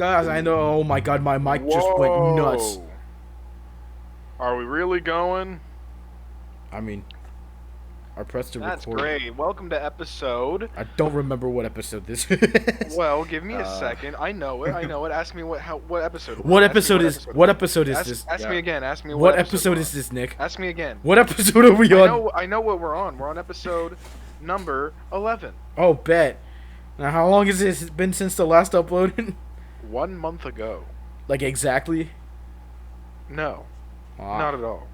guys, I know. Oh my god, my mic just went nuts. Whoa. Are we really going? I mean, I pressed to That's record. great. Welcome to episode. I don't remember what episode this is. Well, give me a Uh, second. I know it. I know it. Ask me what episode we're What on. Ask me episode is? episode What we're on. episode is Ask, this? ask me Yeah. again. Ask me What episode episode we're is on. this, Nick? Ask me again. What episode are we on? I know what we're on. We're on episode number 11. Oh, bet. Now, how long has it been since the last upload? 1 month ago. Like exactly? No, Ah. not at all.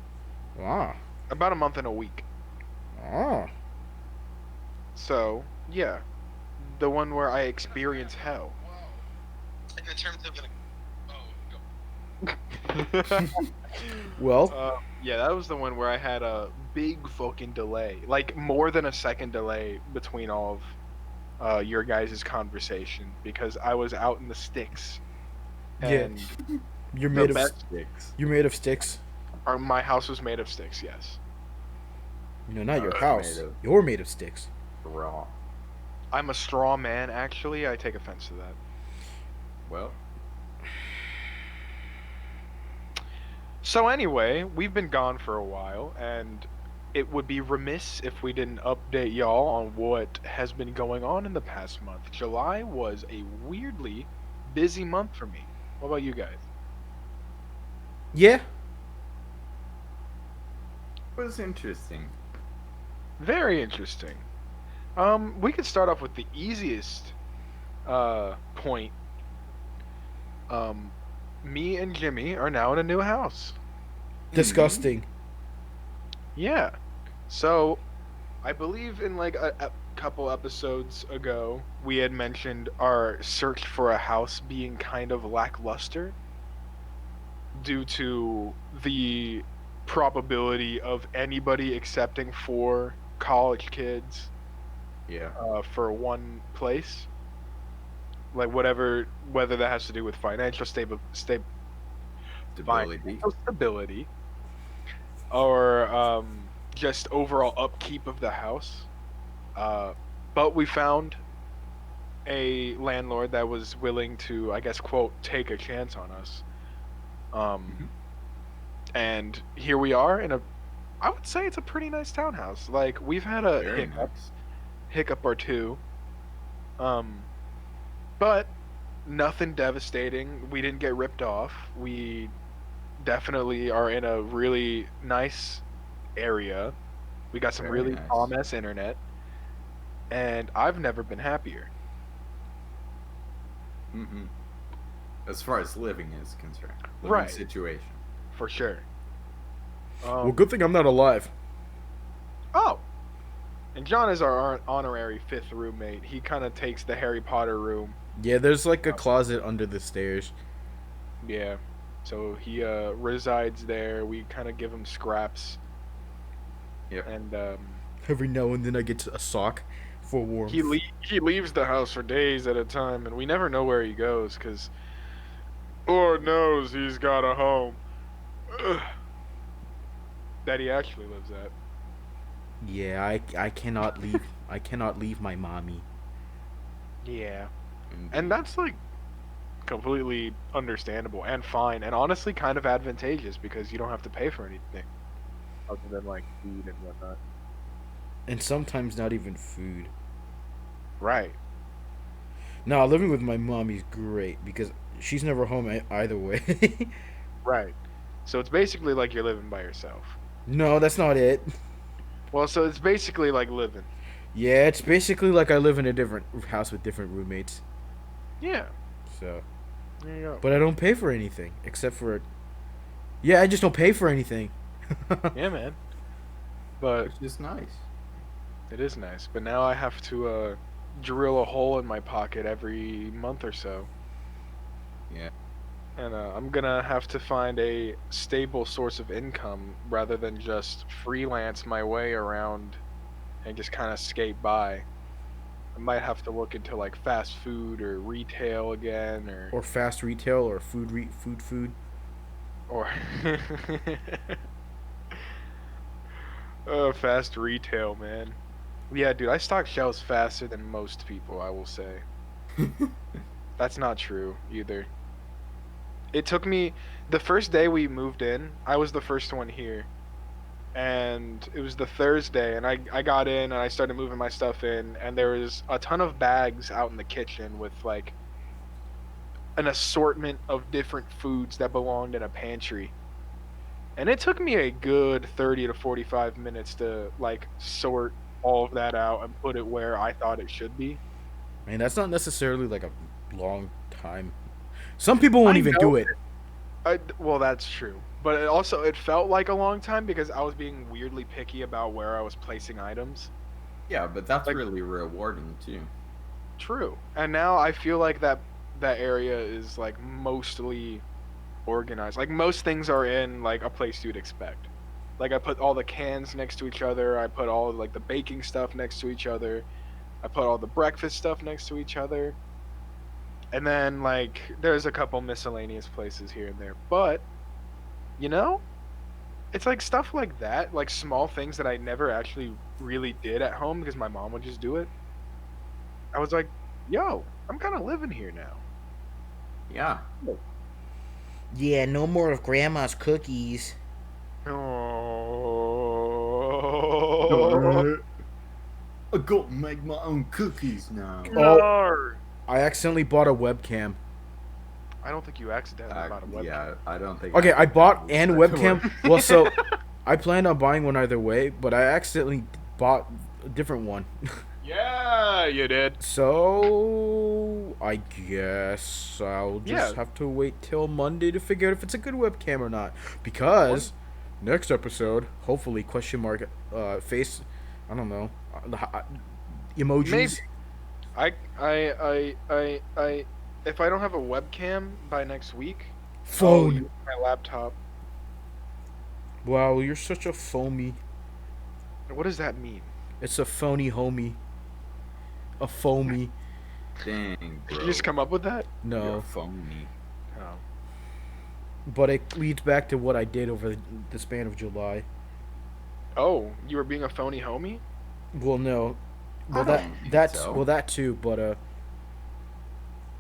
Ah. About a month and a week. Ah. So, yeah. The one where I experience hell. In the terms of Well, yeah, that was the one where I had a big fucking delay, like more than a second delay between all of your guys' conversation because I was out in the sticks. Yeah. And you're the made of best- Sticks. you're made of sticks. my house was made of sticks. Yes, No, not your Made house. of- You're made of sticks. Raw. I'm a straw man. Actually, I take offense to that. Well, So anyway, we've been gone for a while, and it would be remiss if we didn't update y'all on what has been going on in the past month. July was a weirdly busy month for me. What about you guys? Yeah. it was interesting. Very interesting. We could start off with the easiest point. Me and Jimmy are now in a new house. Disgusting. Yeah. So, I believe in like a couple episodes ago, we had mentioned our search for a house being kind of lackluster due to the probability of anybody accepting 4 college kids Yeah. for one place. Like whether that has to do with financial Stability. stability or just overall upkeep of the house. But we found a landlord that was willing to, I guess, quote, take a chance on us. And here we are I would say it's a pretty nice townhouse. Like, we've had a Very nice. hiccup or two. But nothing devastating. We didn't get ripped off. We definitely are in a really nice area. We got some Very really nice. bomb-ass internet. And I've never been happier. Mm-hmm. As far as living is concerned. Living Right. situation. For sure. Well, good thing I'm not alive. Oh! And John is our honorary 5th roommate. He kind of takes the Harry Potter room. Yeah, there's like a closet under the stairs. Yeah. So he resides there. We kind of give him scraps. Yep. And Every now and then I get a sock for warmth. he leaves the house for days at a time, and we never know where he goes because Lord knows he's got a home that he actually lives at. Yeah, I cannot leave. I cannot leave my mommy. Yeah, Indeed. and that's like completely understandable and fine, and honestly kind of advantageous because you don't have to pay for anything other than like food and whatnot. And sometimes not even food. Right. No, living with my mommy's great because she's never home either way. Right. So it's basically like you're living by yourself. No, that's not it. Well, so it's basically like living. Yeah, it's basically like I live in a different house with different roommates. Yeah. So, There you go. but I don't pay for anything except for. Yeah, I just don't pay for anything. Yeah, man. But Which is nice. it is nice. But now I have to drill a hole in my pocket every month or so. Yeah. And I'm gonna have to find a stable source of income rather than just freelance my way around and just kind of skate by. I might have to look into like fast food or retail again, Or fast retail or food. or fast retail, man. Yeah, dude, I stock shelves faster than most people, I will say. That's not true either. It took me the first day we moved in. I was the first one here, and it was the Thursday, and I got in and I started moving my stuff in, and there was a ton of bags out in the kitchen with like an assortment of different foods that belonged in a pantry. And it took me a good 30 to 45 minutes to like sort all of that out and put it where I thought it should be. I mean, that's not necessarily like a long time. Some people won't I even know do it. well, that's true. But it felt like a long time because I was being weirdly picky about where I was placing items. Yeah, but that's Like- really rewarding too. True. And now I feel like that area is like mostly organized. Like most things are in like a place you'd expect. Like I put all the cans next to each other. I put all like the baking stuff next to each other. I put all the breakfast stuff next to each other. And then like there's a couple miscellaneous places here and there. But you know, it's like stuff like that, like small things that I never actually really did at home because my mom would just do it. I was like, yo, I'm kind of living here now. Yeah. Yeah, no more of Grandma's cookies. Oh. I got to make my own cookies now. Oh. I accidentally bought a webcam. I don't think you accidentally bought a webcam. Yeah, I don't think. Okay, I bought accidentally an said webcam. the word. Well, so I planned on buying one either way, but I accidentally bought a different one. Yeah, you did. So I guess I'll just Yeah. have to wait till Monday to figure out if it's a good webcam or not. Because next episode, hopefully, question mark, face, I don't know, emojis. Maybe. If I don't have a webcam by next week, I'll Phone. use my laptop. Wow, you're such a foamy. What does that mean? It's a phony homie. A foamy. Dang, bro. Did you just come up with that? No. You're phony. Oh. But it leads back to what I did over the span of July. Oh, you were being a phony homie? Well, no. Well, I don't think that's so. well that too, but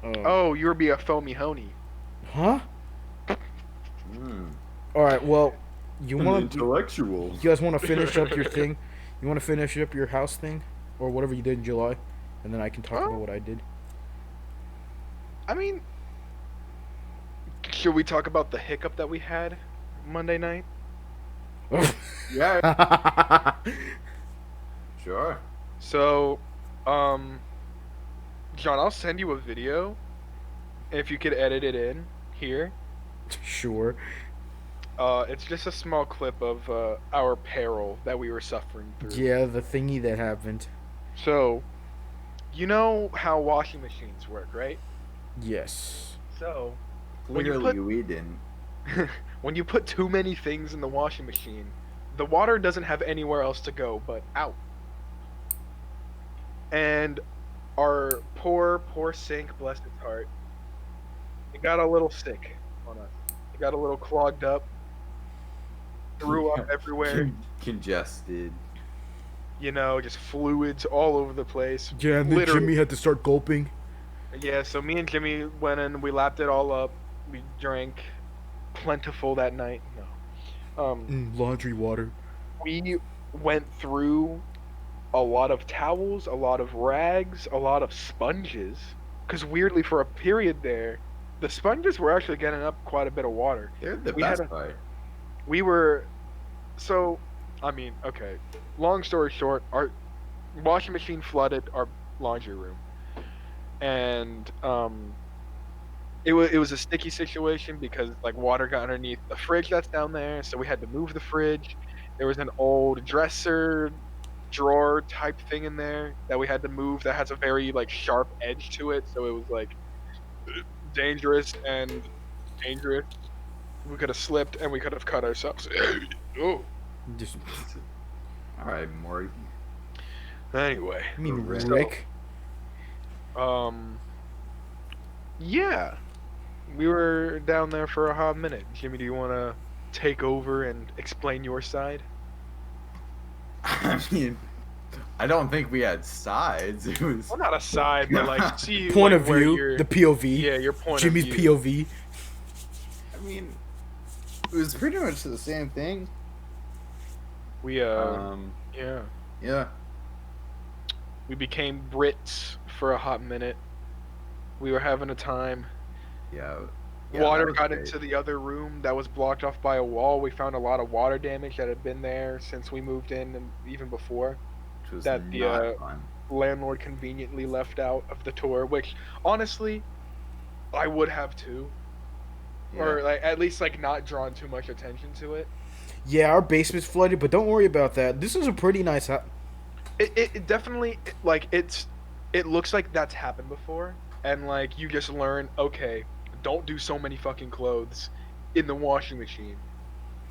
Oh, you were being a foamy honey. huh? Mm. All right. Well, you An want to? intellectual. You guys want to finish up your thing? You want to finish up your house thing, or whatever you did in July, and then I can talk Oh. about what I did. I mean, should we talk about the hiccup that we had Monday night? Yeah, sure. So, John, I'll send you a video. If you could edit it in here. Sure. It's just a small clip of our peril that we were suffering through. Yeah, the thingy that happened. So, you know how washing machines work, right? Yes. So, when you Clearly, put we didn't. when you put too many things in the washing machine, the water doesn't have anywhere else to go but out. And our poor sink, bless its heart, it got a little sick on us. It got a little clogged up, threw up everywhere, Congested. you know, just fluids all over the place. Yeah, and then Literally. Jimmy had to start gulping. Yeah, so me and Jimmy went in, we lapped it all up. We drank plentiful that night. No. Laundry water. We went through a lot of towels, a lot of rags, a lot of sponges. Because weirdly, for a period there, the sponges were actually getting up quite a bit of water. They're the We had best a- part. We were. So, I mean, okay. Long story short, our washing machine flooded our laundry room. And, it was a sticky situation because like water got underneath the fridge that's down there, so we had to move the fridge. There was an old dresser drawer type thing in there that we had to move that has a very like sharp edge to it, so it was like dangerous. We could have slipped and we could have cut ourselves. Oh. Just, All right, Maury. Anyway, I mean, Rick. Rick. yeah, we were down there for a hot minute. Jimmy, do you want to take over and explain your side? I mean, I don't think we had sides. It was Well, not a side, but like see Point like, of where view, you're- the POV. Yeah, your point Jimmy's of view. POV. I mean, it was pretty much the same thing. We yeah. Yeah. We became Brits for a hot minute. We were having a time. Yeah. Water that was got great. into the other room that was blocked off by a wall. We found a lot of water damage that had been there since we moved in and even before. Which was that the, not fun. Landlord conveniently left out of the tour, which honestly, I would have too. Yeah. Or like at least like not drawn too much attention to it. Yeah, our basement's flooded, but don't worry about that. This is a pretty nice house. It definitely like it looks like that's happened before, and like you just learn, okay, don't do so many fucking clothes in the washing machine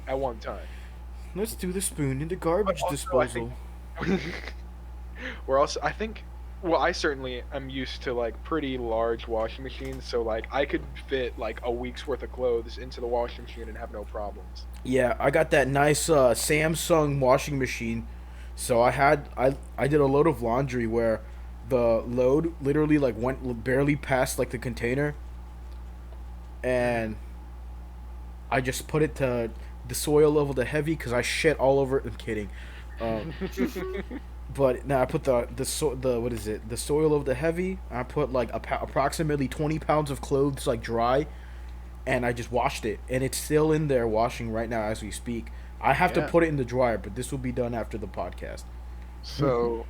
at one time. Let's do the spoon in the garbage But also, disposal. We're also, I think, well, I certainly am used to like pretty large washing machines, so like I could fit like a week's worth of clothes into the washing machine and have no problems. Yeah, I got that nice Samsung washing machine. So I did a load of laundry where the load literally like went barely past like the container, and I just put it to the soil level to heavy because I shit all over it. I'm kidding. But now I put the what is it, the soil over the heavy. I put like approximately 20 pounds of clothes like dry, and I just washed it, and it's still in there washing right now as we speak. I have to Yeah. put it in the dryer, but this will be done after the podcast. So,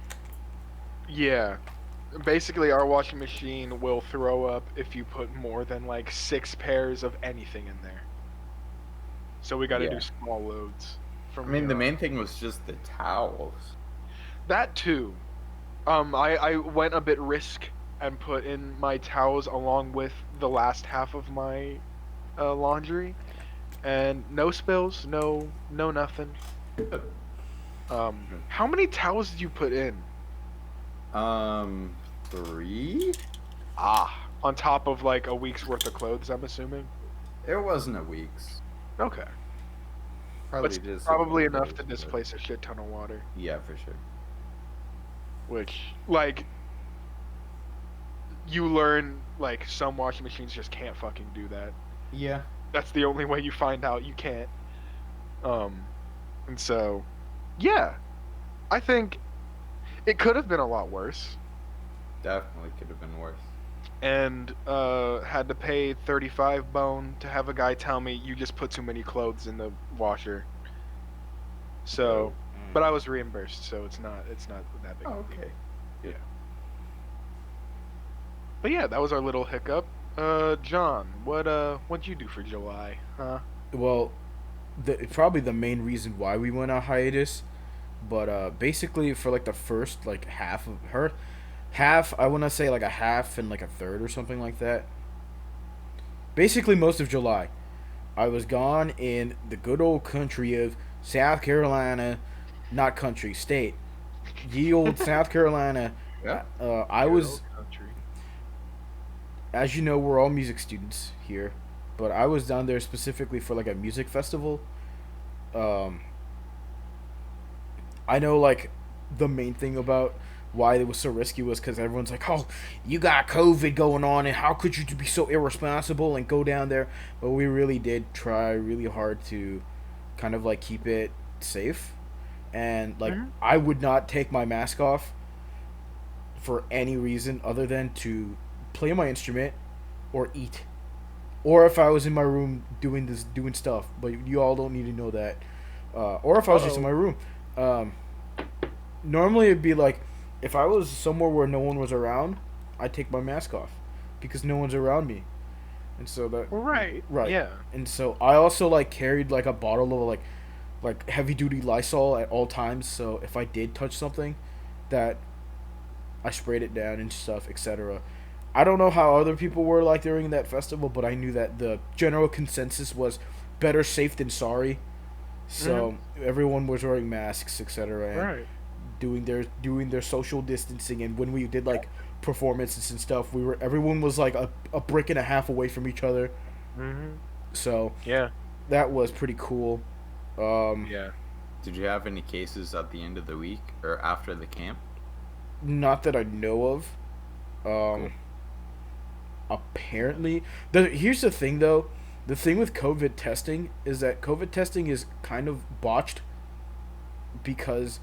yeah. Basically, our washing machine will throw up if you put more than like 6 pairs of anything in there. So we got to Yeah. do small loads. I From mean, here the on. main thing was just the towels. That too. I went a bit risk and put in my towels along with the last half of my laundry, and no spills, no nothing. How many towels did you put in? 3? On top of like a week's worth of clothes, I'm assuming. It wasn't a week's. Okay. Probably But just probably a couple enough to days, but- displace a shit ton of water. Yeah, for sure. Which, like, you learn, like, some washing machines just can't fucking do that. Yeah. That's the only way you find out you can't. And so, yeah. I think it could have been a lot worse. Definitely could have been worse. And had to pay 35 bone to have a guy tell me you just put too many clothes in the washer. So, but I was reimbursed, so it's not that big. Oh, of a deal. okay. But yeah, that was our little hiccup. John, what'd you do for July? Huh? Well, probably the main reason why we went on hiatus, but basically for like the first like half, I want to say like a half and like a third or something like that. Basically most of July, I was gone in the good old country of South Carolina, not country, state. Ye old South Carolina. Yeah. I was, Country. as you know, we're all music students here, but I was down there specifically for like a music festival. I know like the main thing about why it was so risky was because everyone's like, "Oh, you got COVID going on, and how could you be so irresponsible and go down there?" But we really did try really hard to kind of like keep it safe, and like Mhm. I would not take my mask off for any reason other than to play my instrument or eat, or if I was in my room doing stuff. But you all don't need to know that. Or if I was just in my room. Normally it'd be like if I was somewhere where no one was around, I'd take my mask off because no one's around me, and so that Right. right. Yeah. And so I also like carried like a bottle of like heavy duty Lysol at all times. So if I did touch something, that I sprayed it down and stuff, etc. I don't know how other people were like during that festival, but I knew that the general consensus was better safe than sorry. So everyone was wearing masks, etc. and Right. doing their social distancing. And when we did like performances and stuff, everyone was like a brick and a half away from each other. Mhm. So Yeah. that was pretty cool. Yeah. Did you have any cases at the end of the week or after the camp? Not that I know of. Cool. Um, Apparently, here's the thing though. The thing with COVID testing is that COVID testing is kind of botched because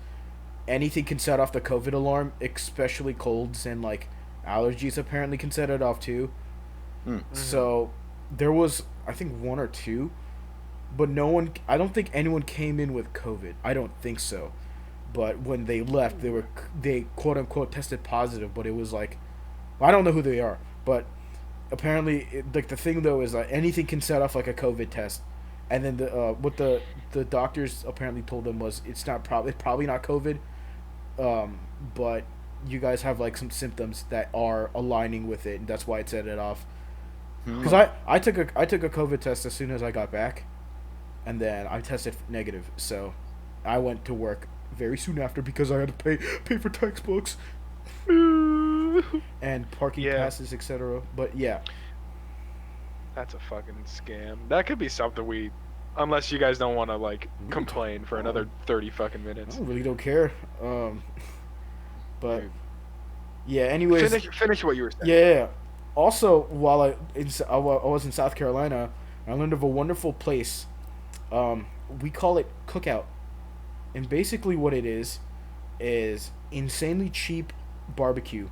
anything can set off the COVID alarm, especially colds and like allergies. Apparently, can set it off too. Hmm. So there was, I think, one or two, but no one. I don't think anyone came in with COVID. I don't think so. But when they left, they quote unquote tested positive. But it was like, I don't know who they are, but apparently, like the thing though is that anything can set off like a COVID test, and then what the doctors apparently told them was it's probably not COVID, but you guys have like some symptoms that are aligning with it, and that's why it set it off. Hmm. Because I took a COVID test as soon as I got back, and then I tested negative, so I went to work very soon after because I had to pay for textbooks and parking Yeah. passes, etc. But yeah, That's a fucking scam. That could be something unless you guys don't want to like We can complain for another 30 fucking minutes. I really don't care. But Dude. yeah. Anyways, Finish what you were saying. yeah. Also, while I was in South Carolina, I learned of a wonderful place. We call it Cookout, and basically what it is insanely cheap barbecue.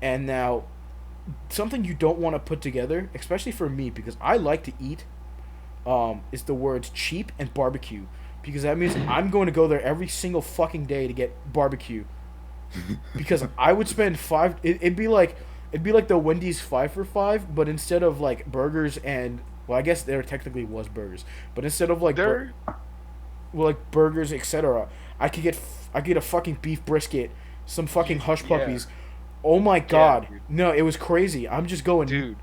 And now, something you don't want to put together, especially for me, because I like to eat, is the words cheap and barbecue. Because that means I'm going to go there every single fucking day to get barbecue. Because I would spend it'd be like the Wendy's 5 for $5, but instead of like burgers and well, I guess there technically was burgers, but instead of like There, burgers, etc., I could get a fucking beef brisket, some fucking hush yeah. puppies. Oh my god, dude. no, it was crazy. I'm just going. dude.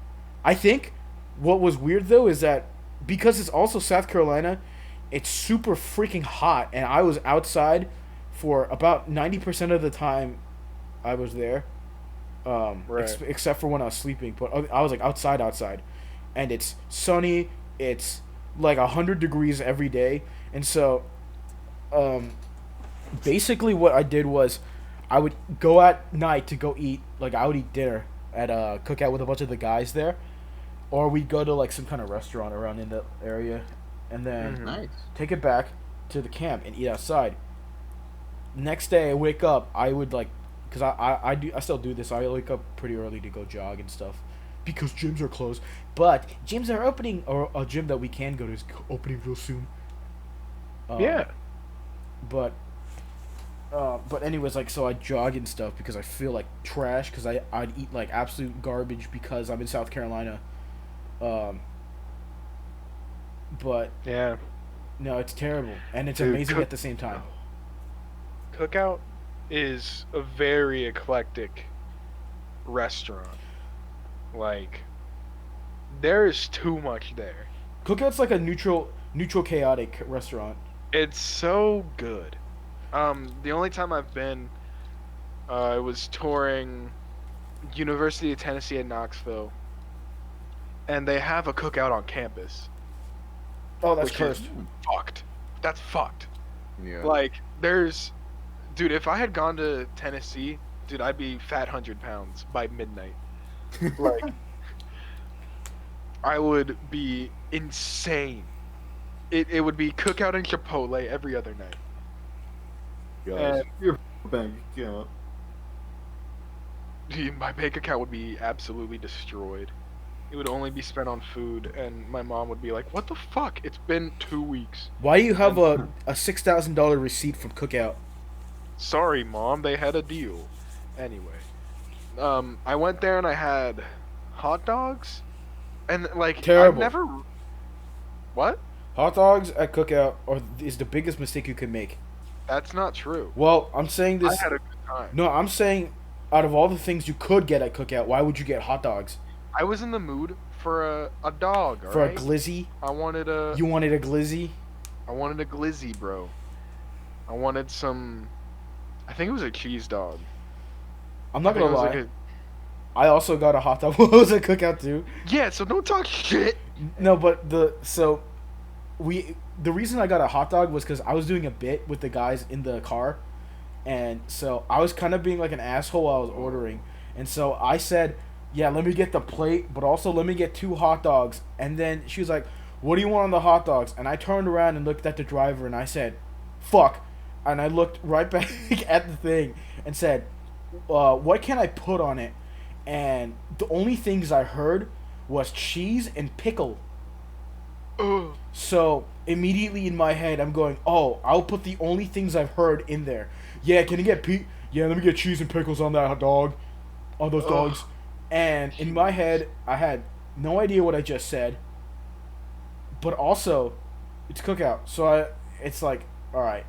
I think what was weird though is that because it's also South Carolina, it's super freaking hot, and I was outside for about 90% of the time I was there, Right. except for when I was sleeping. But I was like outside, and it's sunny. It's like 100 degrees every day, and so um, basically what I did was I would go at night to go eat. Like I would eat dinner at a cookout with a bunch of the guys there, or we'd go to like some kind of restaurant around in the area, and then Nice. take it back to the camp and eat outside. Next day I wake up, I would like, cause I still do this. I wake up pretty early to go jog and stuff, because gyms are closed. But gyms are opening, or a gym that we can go to is opening real soon. Yeah. But anyways, like so I jog and stuff because I feel like trash because I'd eat like absolute garbage because I'm in South Carolina. Um, but Yeah. no, it's terrible and it's Dude, amazing at the same time. Cookout is a very eclectic restaurant. Like, there is too much there. Cookout's like a neutral chaotic restaurant. It's so good. The only time I've been, I was touring University of Tennessee at Knoxville, and they have a cookout on campus. Oh, that's Which cursed. is fucked. That's fucked. Yeah. Like, dude, if I had gone to Tennessee, dude, I'd be fat 100 pounds by midnight. Like, I would be insane. It would be cookout and Chipotle every other night. Guys, and- your bank account. Dude, my bank account would be absolutely destroyed. It would only be spent on food, and my mom would be like, "What the fuck? It's been 2 weeks." Why do you have a $6,000 receipt from Cookout? Sorry, mom, they had a deal. Anyway, I went there and I had hot dogs, and like Terrible. I've never. What? Hot dogs at Cookout is the biggest mistake you could make. That's not true. Well, I'm saying I this. had a good time. No, I'm saying out of all the things you could get at Cookout, why would you get hot dogs? I was in the mood for a dog. For alright? a glizzy? I wanted a. You wanted a glizzy? I wanted a glizzy, bro. I wanted some. I think it was a cheese dog. I'm I not think gonna it was lie. like I also got a hot dog when I was at Cookout too. Yeah, so don't talk shit. No, but the reason I got a hot dog was because I was doing a bit with the guys in the car, and so I was kind of being like an asshole while I was ordering, and so I said, "Yeah, let me get the plate, but also let me get 2 hot dogs." And then she was like, "What do you want on the hot dogs?" And I turned around and looked at the driver and I said, "Fuck," and I looked right back at the thing and said, "What can I put on it?" And the only things I heard was cheese and pickle. Ugh. So immediately in my head, I'm going, "Oh, I'll put the only things I've heard in there." Yeah, can you get Yeah, let me get cheese and pickles on that hot dog, on those Ugh. dogs. And in my head, I had no idea what I just said, but also, it's cookout, so it's like, all right.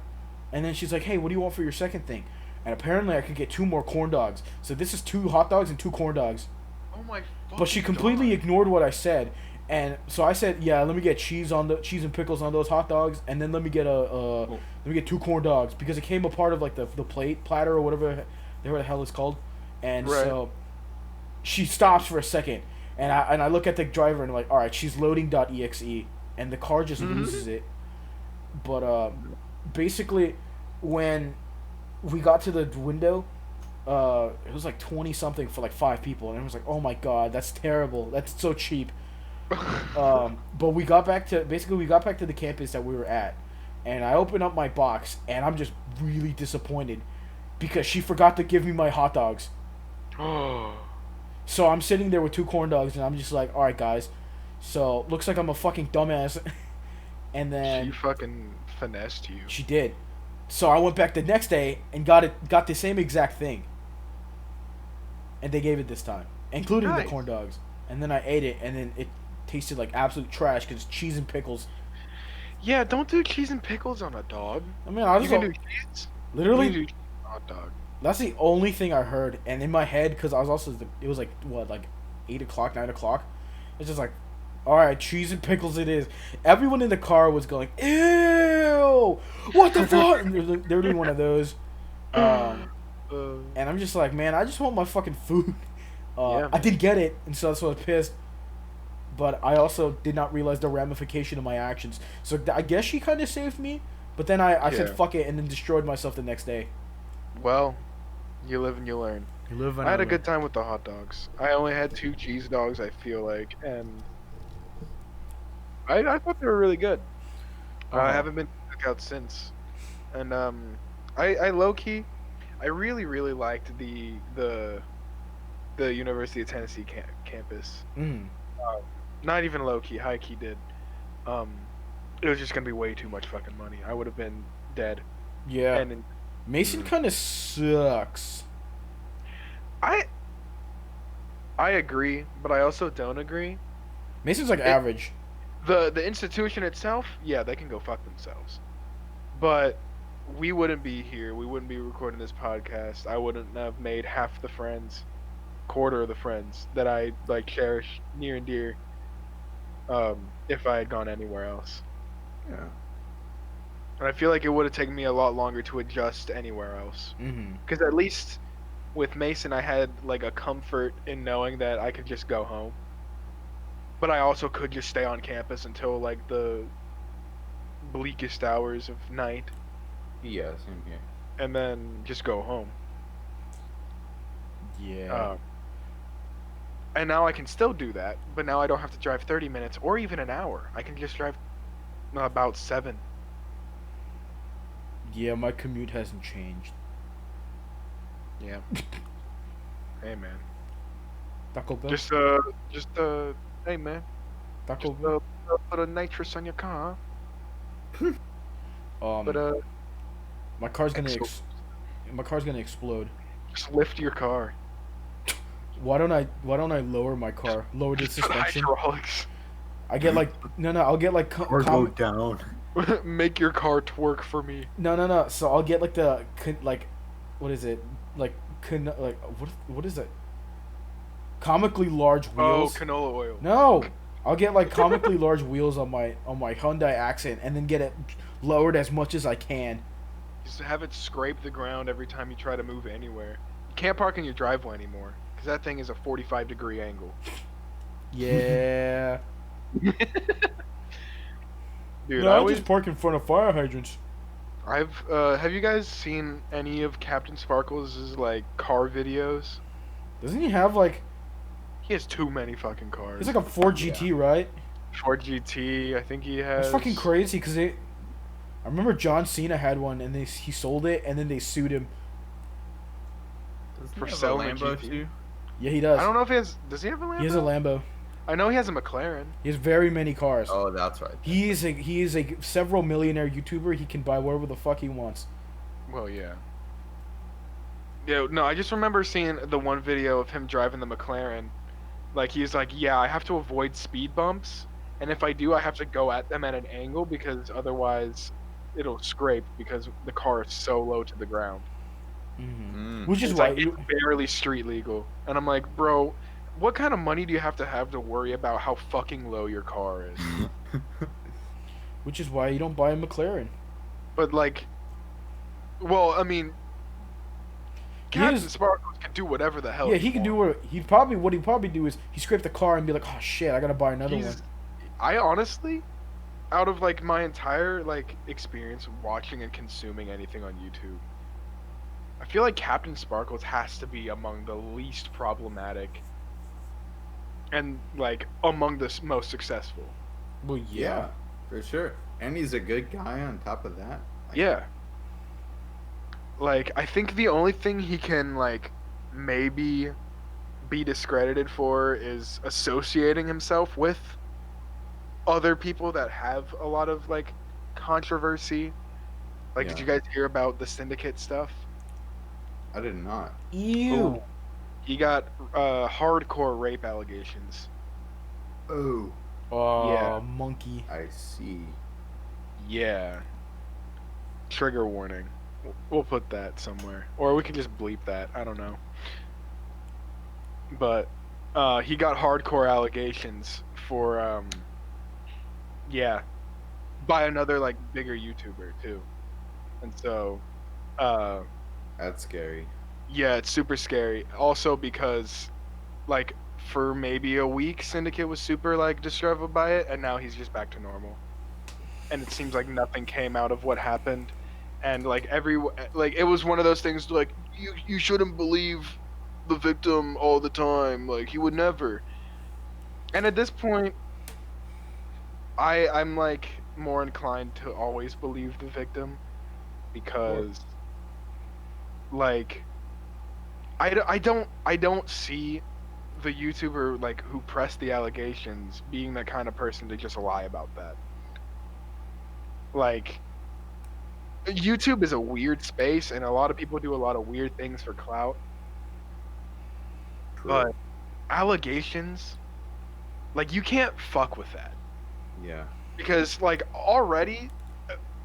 And then she's like, "Hey, what do you want for your second thing?" And apparently, I could get 2 more corn dogs. So this is 2 hot dogs and 2 corn dogs. Oh my But she fucking completely god. ignored what I said, and so I said, "Yeah, let me get cheese and pickles on those hot dogs, and then let me get 2 corn dogs because it came a part of like the plate platter or whatever the hell it's called." And Right. so she stops for a second, and I look at the driver and I'm like, "All right, she's loading .exe," and the car just loses it. But basically, when we got to the window, it was like 20 something for like 5 people, and I was like, "Oh my god, that's terrible. That's so cheap." But we got back to the campus that we were at, and I opened up my box, and I'm just really disappointed because she forgot to give me my hot dogs. Oh. So I'm sitting there with 2 corn dogs, and I'm just like, "All right, guys." So looks like I'm a fucking dumbass, and She then fucking finessed you. she did. So I went back the next day and got the same exact thing, and they gave it this time, including the Nice. corn dogs. And then I ate it, and then it tasted like absolute trash because cheese and pickles. Yeah, don't do cheese and pickles on a dog. I mean, I You just can do cheese. You can literally do cheese on a hot dog. that's the only thing I heard, and in my head, because I was also it was like what, like 8 o'clock, 9 o'clock. It's just like, all right, cheese and pickles it is. Everyone in the car was going, "Ew, what the fuck?" And they're doing one of those. Uh, And I'm just like, man, I just want my fucking food. Yeah, I man. did get it, and so that's why I was pissed. But I also did not realize the ramification of my actions. So I guess she kind of saved me. But then I said Yeah. fuck it and then destroyed myself the next day. Well, you live and you learn. You live and I I had a learn. good time with the hot dogs. I only had 2 cheese dogs, I feel like, and I thought they were really good. I Uh-huh. haven't been to cookout since, and I low key, I really liked the University of Tennessee campus. Mm. Not even low key, high key did. Um, it was just gonna be way too much fucking money. I would have been dead. Yeah. And Mason kind of sucks. I I agree, but I also don't agree. Mason's like It- average. The institution itself, yeah, they can go fuck themselves. But we wouldn't be here. We wouldn't be recording this podcast. I wouldn't have made half the friends, quarter of the friends that I like cherish near and dear. If I had gone anywhere else, Yeah. and I feel like it would have taken me a lot longer to adjust anywhere else. Mm-hmm. Because at least with Mason, I had like a comfort in knowing that I could just go home. But I also could just stay on campus until like the bleakest hours of night Yeah, same here. and then just go home. Yeah. And now I can still do that, but now I don't have to drive 30 minutes or even an hour. I can just drive about 7. Yeah, my commute hasn't changed. Yeah. Hey man. Taco Bell? Just hey man. Taco Just Bell? put a nitrous on your car. But My car's gonna Exo- my car's gonna explode. just lift your car. Why don't I lower my car? Lower the Just put suspension. hydraulics. I get like no, I'll get like Or go down. Make your car twerk for me. no. So I'll get like like what is it? Like like what is it? Comically large Oh, wheels. canola oil. No. I'll get like comically large wheels on my Hyundai Accent and then get it lowered as much as I can. Just have it scrape the ground every time you try to move anywhere. You can't park in your driveway anymore because that thing is a 45-degree angle. Yeah. Dude, No, I just park in front of fire hydrants. have you guys seen any of Captain Sparkles' like car videos? Doesn't he have like? He has too many fucking He's cars. like a Ford Yeah. GT, right? Ford GT, I think he That's has. fucking crazy. Cause I remember John Cena had one, and he sold it, and then they sued him. Doesn't For he have a selling a Lambo GT? too? Yeah, he does. I don't know if he has. Does he have a Lambo? He has a Lambo. I know he has a McLaren. He has very many cars. Oh, that's right. He is a several millionaire YouTuber. He can buy whatever the fuck he wants. Well, yeah. Yeah, no, I just remember seeing the one video of him driving the McLaren. Like, he's like, yeah, I have to avoid speed bumps, and if I do, I have to go at them at an angle because otherwise it'll scrape because the car is so low to the ground. Which is It's why like, it's barely street legal. And I'm like, bro, what kind of money do you have to worry about how fucking low your car is? which is why you don't buy a McLaren. But, like, well, I mean, Captain is- Sparkles can do whatever the hell Yeah, he can do what he'd probably do is he scrape the car and be like, oh shit, I gotta buy another one. I honestly, out of like my entire like experience watching and consuming anything on YouTube, I feel like Captain Sparkles has to be among the least problematic and like among the most successful. Well, Yeah, for sure. And he's a good guy on top of that. Yeah. Like, I think the only thing he can like maybe be discredited for is associating himself with other people that have a lot of like controversy. Like, did Yeah. you guys hear about the syndicate stuff? I did not. Ew. He got hardcore rape allegations. Oh, Oh, Yeah. monkey. I see. Yeah. Trigger warning. We'll put that somewhere, or we can just bleep that. I don't know. But he got hardcore allegations for yeah, by another like bigger YouTuber too, and so That's scary. yeah, it's super scary. Also because like for maybe a week, Syndicate was super like distraught by it, and now he's just back to normal. And it seems like nothing came out of what happened, and like it was one of those things like you shouldn't believe the victim all the time. Like he would never. And at this point, I'm like more inclined to always believe the victim because like I don't see the YouTuber like who pressed the allegations being that kind of person to just lie about that. Like YouTube is a weird space and a lot of people do a lot of weird things for clout. True. But allegations, like you can't fuck with that. Yeah. Because like already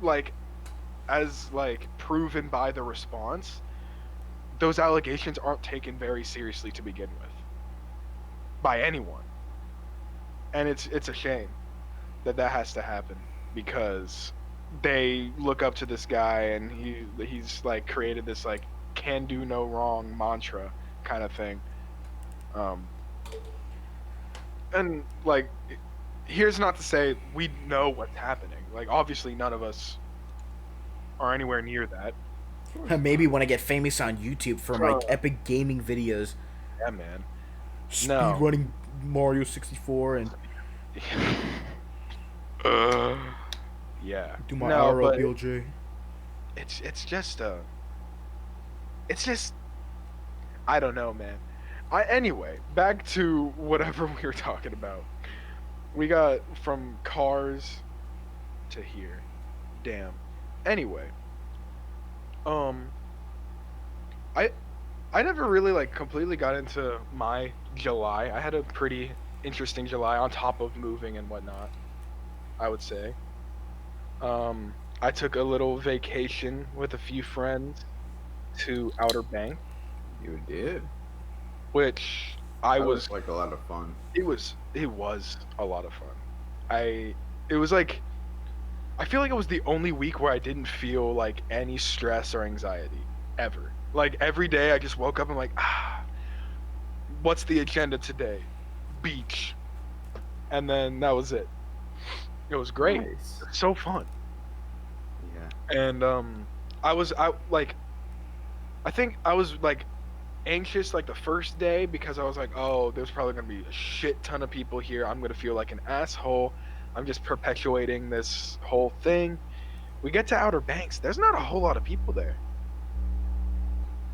like as like proven by the response, those allegations aren't taken very seriously to begin with by anyone. And it's a shame that has to happen because they look up to this guy and he's like created this like can do no wrong mantra kind of thing. And like here's not to say we know what's happening. Like obviously none of us are anywhere near that. Maybe when I get famous on YouTube for my epic gaming videos. Yeah, man. Speed No. running Mario 64 and Yeah. do my No, but RLBLJ. it's just I don't know, man. Anyway, back to whatever we were talking about. We got from cars to here. Damn. Anyway, I never really like completely got into my July. I had a pretty interesting July on top of moving and whatnot, I would say. I took a little vacation with a few friends to Outer Banks, You did. which That was like a lot of fun. it was a lot of fun. It was like I feel like it was the only week where I didn't feel like any stress or anxiety ever. Like every day I just woke up and like, what's the agenda today? Beach. And then that was it. It was great. Nice. It's so fun. Yeah. And I like I think I was like anxious like the first day because I was like, oh, there's probably gonna be a shit ton of people here. I'm gonna feel like an asshole. I'm just perpetuating this whole thing. We get to Outer Banks. There's not a whole lot of people there.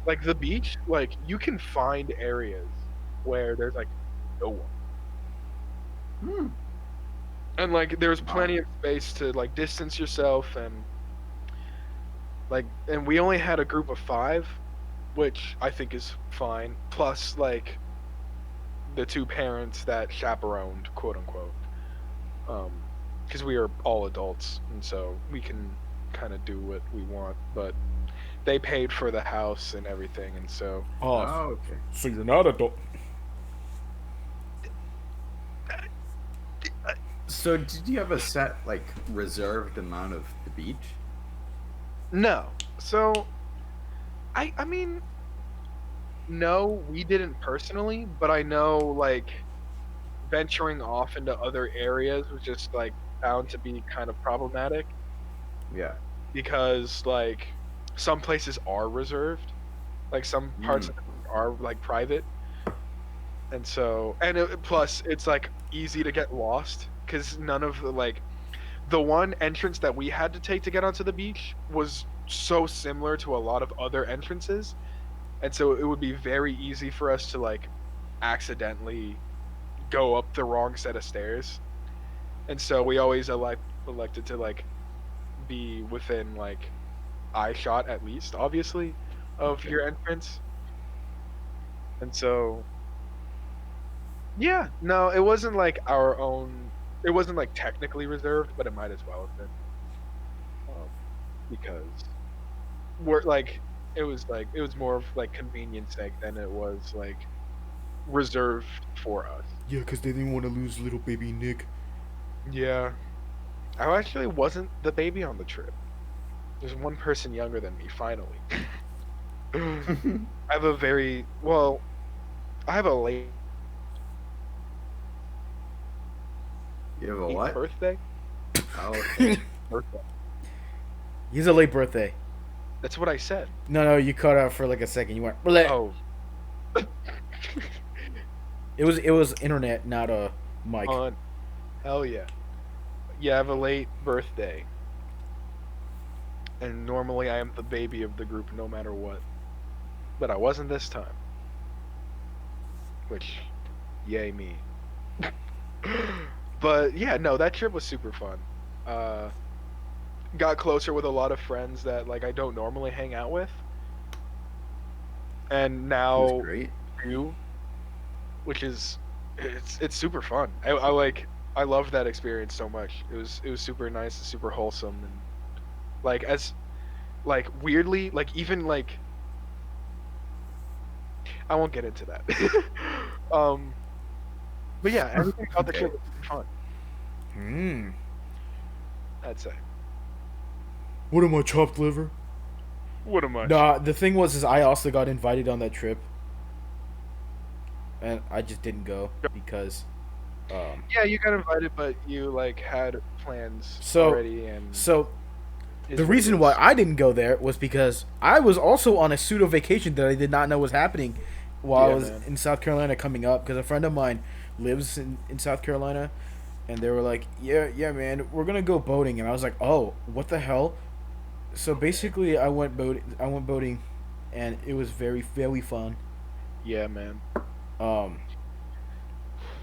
Like the beach, like you can find areas where there's like no one. Hmm. And like there's Wow. plenty of space to like distance yourself and we only had a group of 5, which I think is fine. Plus like the 2 parents that chaperoned, quote unquote. Because we are all adults, and so we can kind of do what we want. But they paid for the house and everything, and so Oh, Oh, okay. so you're not adult. So did you have a set like reserved amount of the beach? no. So I mean, no, we didn't personally, but I know like venturing off into other areas was just like bound to be kind of problematic Yeah. because like some places are reserved, like some parts Mm. of it are like private, and so plus it's like easy to get lost because none of the like the one entrance that we had to take to get onto the beach was so similar to a lot of other entrances, and so it would be very easy for us to like accidentally go up the wrong set of stairs, and so we always elected to like be within like eye shot at least, obviously, of Okay. your entrance. And so yeah, no, it wasn't like our own. It wasn't like technically reserved, but it might as well have been, because we're like it was more of like convenience sake than it was like reserved for us. Yeah, because they didn't want to lose little baby Nick. Yeah, I actually wasn't the baby on the trip. There's one person younger than me. Finally, I have a very well. I have a late You have a what? birthday. Oh, okay. Birthday. He's a late birthday. That's what I said. No, you cut out for like a second. You went. Bleh. Oh, It was internet, not a mic. on. Hell yeah. Yeah, I have a late birthday. And normally I am the baby of the group no matter what. But I wasn't this time. Which, yay me. But yeah, no, that trip was super fun. Uh, got closer with a lot of friends that like I don't normally hang out with. And That was now great. do, which is it's super fun. I like I loved that experience so much. It was super nice and super wholesome and like as like weirdly like even like I won't get into that. um, but yeah, everything about the Okay. trip was super fun. Hmm. I'd say. What am I, chopped liver? What am I? Nah, the thing was, is I also got invited on that trip, and I just didn't go because, Yeah, you got invited, but you like had plans so, already, and so is the what it reason why is. I didn't go there was because I was also on a pseudo vacation that I did not know was happening while I Yeah, was man. in South Carolina coming up, because a friend of mine lives in South Carolina, and they were like, yeah, man, we're gonna go boating, and I was like, oh, what the hell? So basically, I went boating, and it was very very fun. Yeah, man. Um,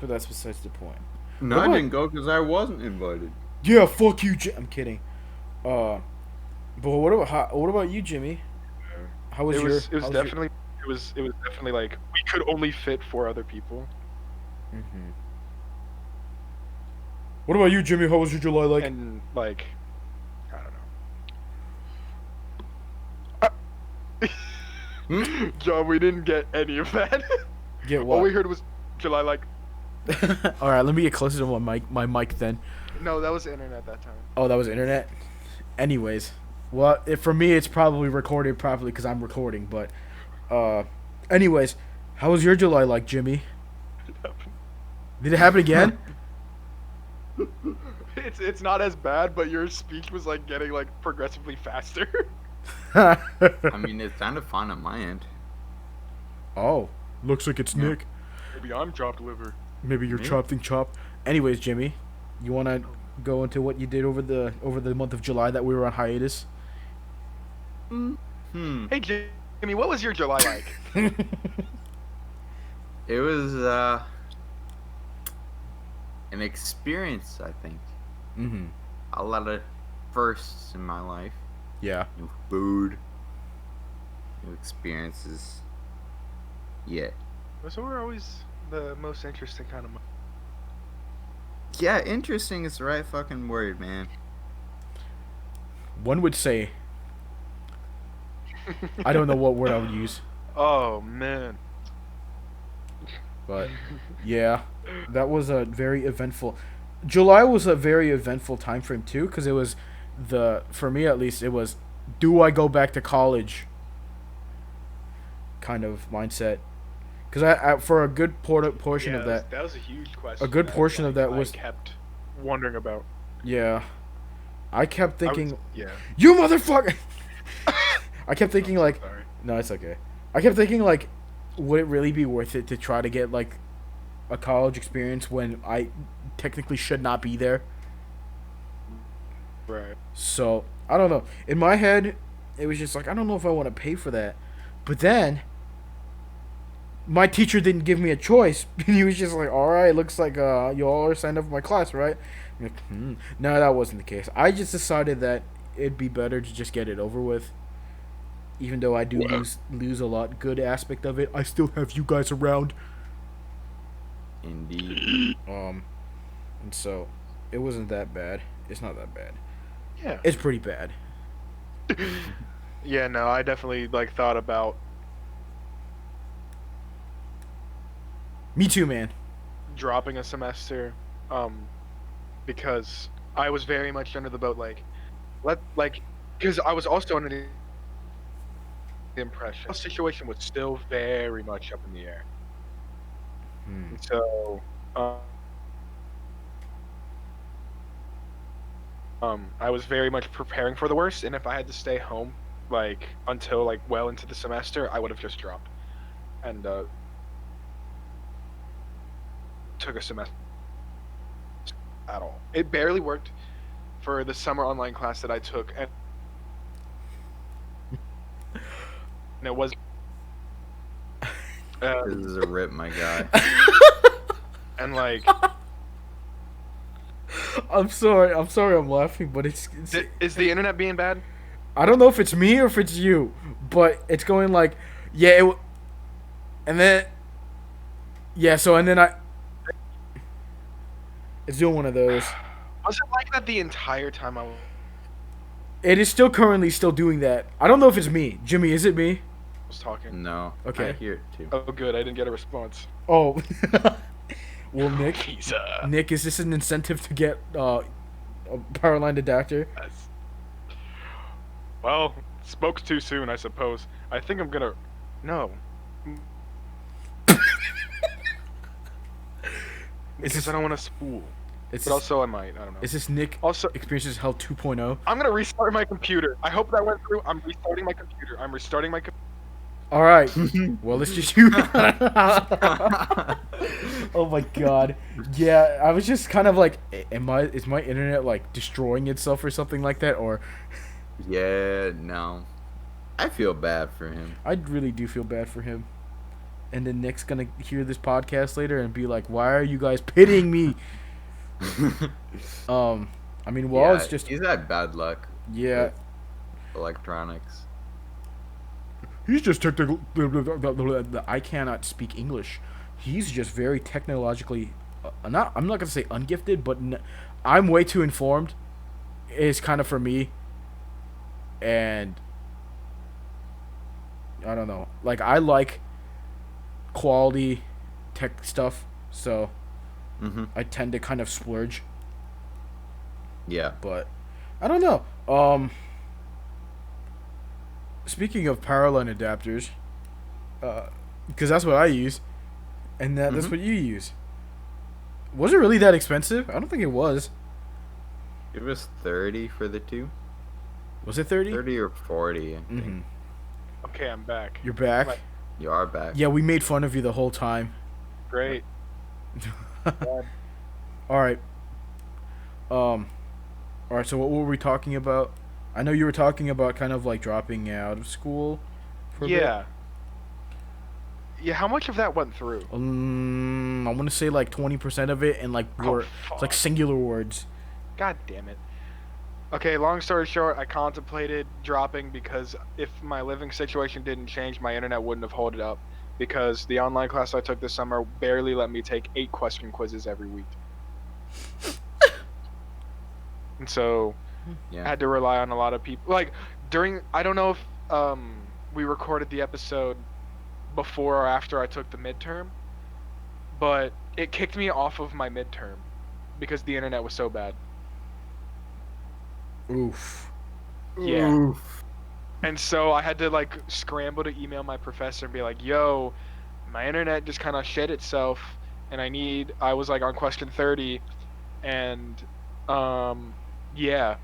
but that's besides the point. No, What I about- didn't go because I wasn't invited. Yeah, fuck you, I'm kidding. But what about you, Jimmy? How was It your? was how was your- definitely it was definitely like we could only fit 4 other people, Mhm. What about you, Jimmy? How was your July like? and like I don't know. John, we didn't get any of that. Get All we what? heard was July like. All right, let me get closer to my mic then. No, that was the internet that time. Oh, that was internet. Anyways, well, for me, it's probably recorded properly because I'm recording. But, anyways, how was your July like, Jimmy? Did it happen again? it's not as bad, but your speech was like getting like progressively faster. I mean, it's kind of fun on my end. Oh, looks like it's Yeah. Nick. Maybe I'm chopped liver. Maybe you're Me? chopping chop. Anyways, Jimmy, you wanna go into what you did over the month of July that we were on hiatus? Hey Jimmy, what was your July like? It was an experience, I think. Mm-hmm. A lot of firsts in my life. Yeah. New food, new experiences. Yeah. Those were always the most interesting kind of. Yeah, interesting is the right fucking word, man. One would say. I don't know what word I would use, Oh man. but yeah, that was a very eventful. July was a very eventful time frame too, because it was for me at least, it was, do I go back to college? Kind of mindset, because I for a good portion of that. That was a huge question. A good portion of that was- I kept wondering about. Yeah, I kept thinking, Yeah. you motherfucker. I kept thinking like, Sorry. no, it's okay. I kept thinking like, would it really be worth it to try to get like a college experience when I technically should not be there? Right. So I don't know. In my head, it was just like, I don't know if I want to pay for that. But then my teacher didn't give me a choice. He was just like, all right, looks like you all are signed up for my class, right? I'm like, No, that wasn't the case. I just decided that it'd be better to just get it over with. Even though I do lose a lot good aspect of it, I still have you guys around. Indeed. And so it wasn't that bad. It's not that bad. Yeah. It's pretty bad. Yeah. No, I definitely like thought about Me too, man. dropping a semester, because I was very much under the boat. Because I was also under the impression the situation was still very much up in the air. Hmm. So, I was very much preparing for the worst, and if I had to stay home, like until like well into the semester, I would have just dropped, and took a semester at all. It barely worked for the summer online class that I took, and it was. This is a rip, my guy. And like, I'm sorry I'm laughing, but it's is the internet being bad? I don't know if it's me or if it's you, but it's going like, yeah, and then, yeah, so, and then it's doing one of those. Was it like that the entire time I It is still currently still doing that. I don't know if it's me. Jimmy, is it me? was talking? No. Okay. I hear it too. Oh, good. I didn't get a response. Oh. Well, Nick, He's Nick, is this an incentive to get a power line adapter? Well, spoke too soon, I suppose. I think I'm gonna. No. Because I don't want to spool. It's But also, I might. I don't know. is this Nick Also, Experiences Hell 2.0? I'm gonna restart my computer. I hope that went through. I'm restarting my computer. All right. Well, it's just you. Oh my god. Yeah, I was just kind of like, is my internet like destroying itself or something like that? Or Yeah, no. I feel bad for him. I really do feel bad for him. And then Nick's gonna hear this podcast later and be like, "Why are you guys pitying me?" I mean, well, Yeah, it's just he's had bad luck yeah. with electronics. He's just technical. I cannot speak English. He's just very technologically. I'm not gonna say ungifted, but I'm way too informed. Is kind of for me. And I don't know. Like I like quality tech stuff, so I tend to kind of splurge. Yeah. But I don't know. Speaking of power line adapters, because that's what I use, and that's what you use. Was it really that expensive? I don't think it was. It was 30 for the two. Was it 30? 30 or 40, I think. Mm-hmm. Okay, I'm back. You're back. Like, You are back. Yeah, we made fun of you the whole time. great. All right. All right. So what were we talking about? I know you were talking about kind of like dropping out of school. For a bit. Yeah. Yeah, how much of that went through? I want to say like 20% of it, and like it's like fuck. singular words. God damn it. Okay, long story short, I contemplated dropping because if my living situation didn't change, my internet wouldn't have held it up. Because the online class I took this summer barely let me take 8 question quizzes every week. And so I Yeah. had to rely on a lot of people. Like, I don't know if we recorded the episode before or after I took the midterm, but it kicked me off of my midterm because the internet was so bad. Oof. Yeah. Oof. And so I had to like scramble to email my professor and be like, "Yo, my internet just kind of shit itself, and I was like on question 30, and yeah,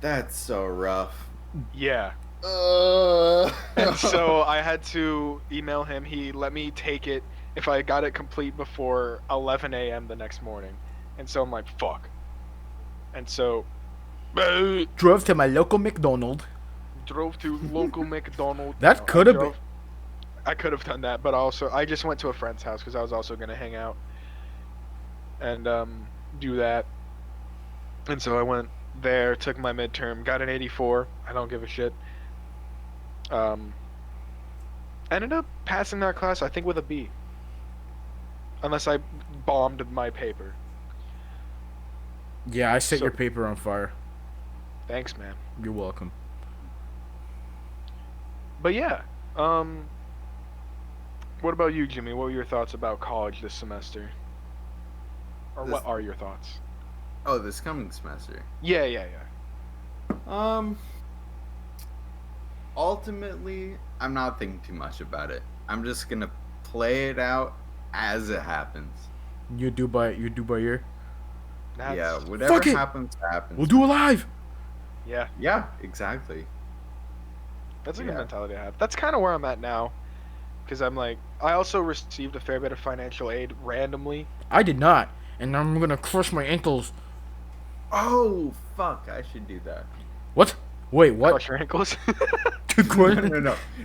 That's so rough. yeah." And so I had to email him. He let me take it if I got it complete before 11 a.m. the next morning. And so I'm like, fuck. And so Drove to my local McDonald's. drove to local McDonald's. That No, could have been. I could have done that, but also I just went to a friend's house because I was also gonna hang out and do that. And so I went there, took my midterm, got an 84. I don't give a shit. Ended up passing that class, I think, with a B. Unless I bombed my paper. Yeah, I set So- your paper on fire. Thanks, man. You're welcome. But yeah, what about you, Jimmy? What were your thoughts about college this semester? Or what This- are your thoughts? Oh, this coming semester. Yeah. Ultimately, I'm not thinking too much about it. I'm just gonna play it out as it happens. You do by ear. Yeah, whatever Fuck it. happens, happens. We'll do it live. Yeah, Yeah, exactly. that's a good Yeah. mentality to have. That's kind of where I'm at now. Because I'm like, I also received a fair bit of financial aid randomly. I did not, and I'm gonna crush my ankles. Oh, fuck, I should do that. What? Wait, what? Crush your ankles.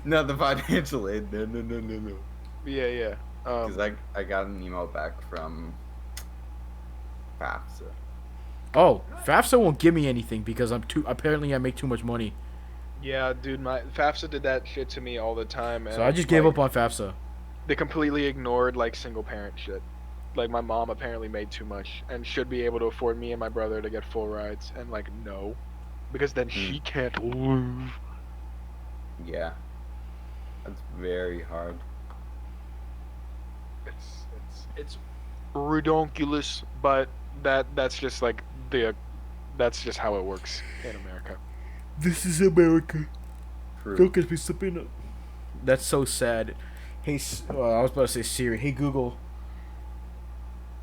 No, the financial aid. No. yeah. Because I got an email back from FAFSA. Oh, FAFSA won't give me anything because apparently I make too much money. Yeah, dude, my FAFSA did that shit to me all the time. And So I just gave up on FAFSA. They completely ignored like single parent shit. Like my mom apparently made too much and should be able to afford me and my brother to get full rides, and like no, because then she can't live. Yeah. That's very hard. It's redonkulous, but that's just like that's just how it works in America. This is America. True. Don't get me slipping up. That's so sad. Hey, I was about to say Siri. Hey Google.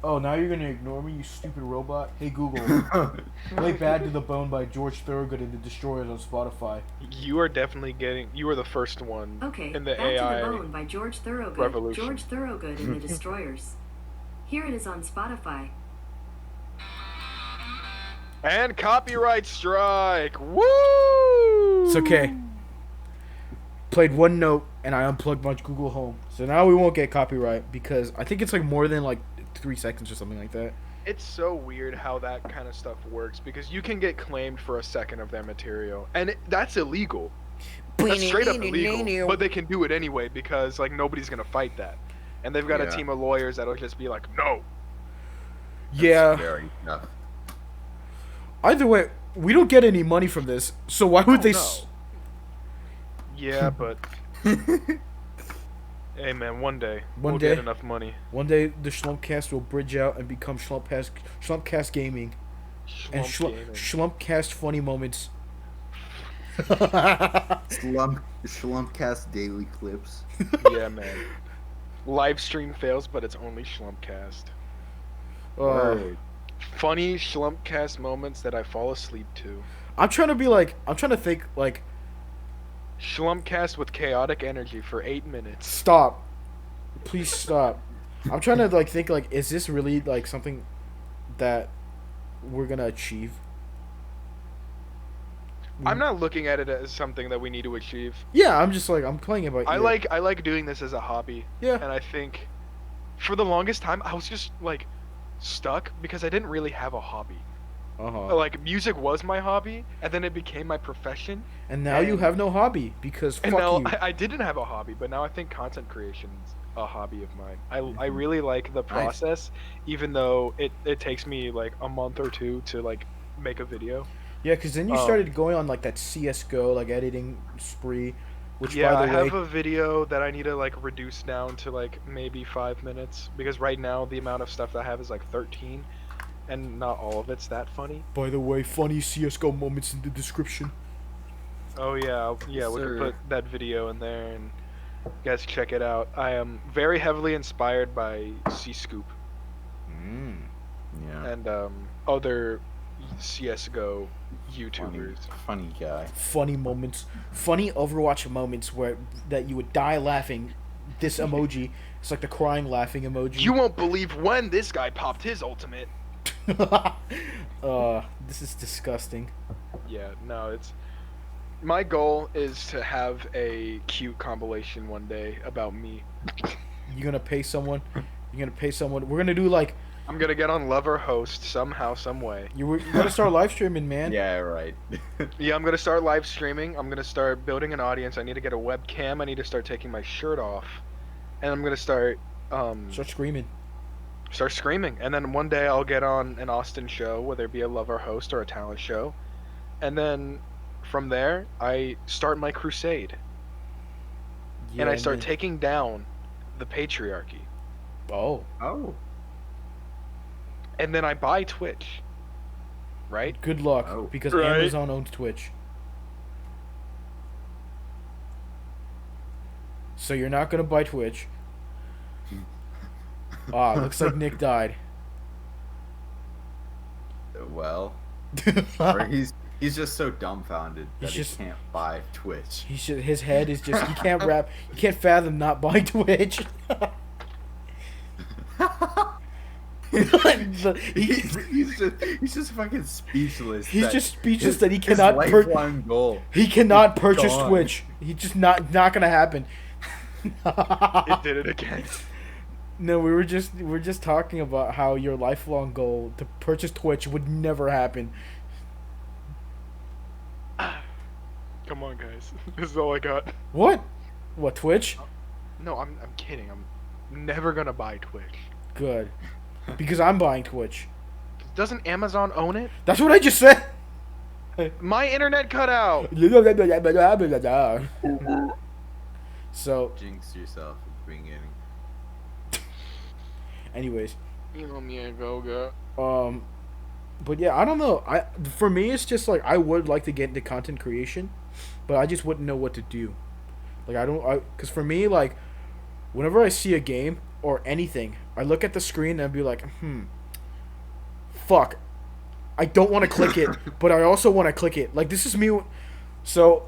Oh, now you're gonna ignore me, you stupid robot. Hey Google. Play "Bad to the Bone" by George Thorogood and the Destroyers on Spotify. You are definitely you were the first one Okay, in the Back AI to the Bone by George Thorogood. revolution. George Thorogood and the Destroyers. Here it is on Spotify. And copyright strike. Woo! It's okay. Played one note and I unplugged my Google Home. So now we won't get copyright because I think it's like more than like 3 seconds or something like that. It's so weird how that kind of stuff works because you can get claimed for a second of their material, and that's illegal. That's straight up illegal, but they can do it anyway because like nobody's gonna fight that, and they've got a Yeah. team of lawyers that'll just be like, no. Yeah. Very tough. Either way, we don't get any money from this. So why would Oh, they no. Yeah, but hey man, one day One we'll day. get enough money. One day the Schlumpcast will bridge out and become Schlumpcast Gaming and Schlump gaming. Schlumpcast Funny Moments. Schlumpcast daily clips. Yeah, man. Live stream fails, but it's only Schlumpcast. Uh, Word. Funny Schlumpcast moments that I fall asleep to. I'm trying to think like, Schlumpcast with chaotic energy for 8 minutes. stop. Please stop. I'm trying to like think like, is this really like something that we're gonna achieve? I'm not looking at it as something that we need to achieve. Yeah, I'm just like, I'm playing it by ear. I like doing this as a hobby. Yeah. And I think for the longest time I was just like stuck because I didn't really have a hobby. Like music was my hobby, and then it became my profession. And now you have no hobby because And fuck now you. I didn't have a hobby, but now I think content creation's a hobby of mine. I really like the process, even though it takes me like a month or two to like make a video. Yeah, because then you started going on like that CS:GO like editing spree, which Yeah, by I the way, have a video that I need to like reduce down to like maybe 5 minutes because right now the amount of stuff that I have is like 13, and not all of it's that funny. funny CS:GO moments in the description. Oh yeah, yeah, we can Sir. put that video in there and you guys check it out. I am very heavily inspired by C-Scoop Yeah. and other CS:GO Funny, YouTubers. funny guy. Funny moments, funny Overwatch moments where that you would die laughing. This emoji, it's like the crying laughing emoji. You won't believe when this guy popped his ultimate. This is disgusting. Yeah, no, it's my goal is to have a cute compilation one day about me. You're gonna pay someone. You're gonna pay someone. We're gonna do like I'm gonna get on Lover Host somehow, some way. you're gonna start live streaming, man. Yeah, right. Yeah, I'm gonna start live streaming. I'm gonna start building an audience. I need to get a webcam. I need to start taking my shirt off, and I'm gonna start Start screaming. start screaming. And then one day I'll get on an Austin show, whether it be a Lover Host or a talent show, and then from there I start my crusade, Yeah, and I start man. taking down the patriarchy. Oh, Oh. And then I buy Twitch. Right? good luck, Oh. because Right. Amazon owns Twitch. So you're not gonna buy Twitch. Looks like Nick died. Well, or he's just so dumbfounded that He's just- he can't buy Twitch. His head is just, he can't he can't fathom not buying Twitch. He's just fucking speechless. He's that just speechless his- that he his cannot lifelong goal. He cannot is purchase gone. Twitch. He just not gonna happen. It did it again. No, we're just talking about how your lifelong goal to purchase Twitch would never happen. Come on, guys. This is all I got. What? What, Twitch? No, I'm kidding. I'm never gonna buy Twitch. Good. Because I'm buying Twitch. Doesn't Amazon own it? That's what I just said. My internet cut out. So, Jinx yourself at the beginning. anyways, You know me, Goga. but yeah, I don't know. For me, it's just like I would like to get into content creation, but I just wouldn't know what to do. Like because for me, like, whenever I see a game or anything, I look at the screen and I'd be like, fuck, I don't want to click it, but I also want to click it. Like, this is me. So,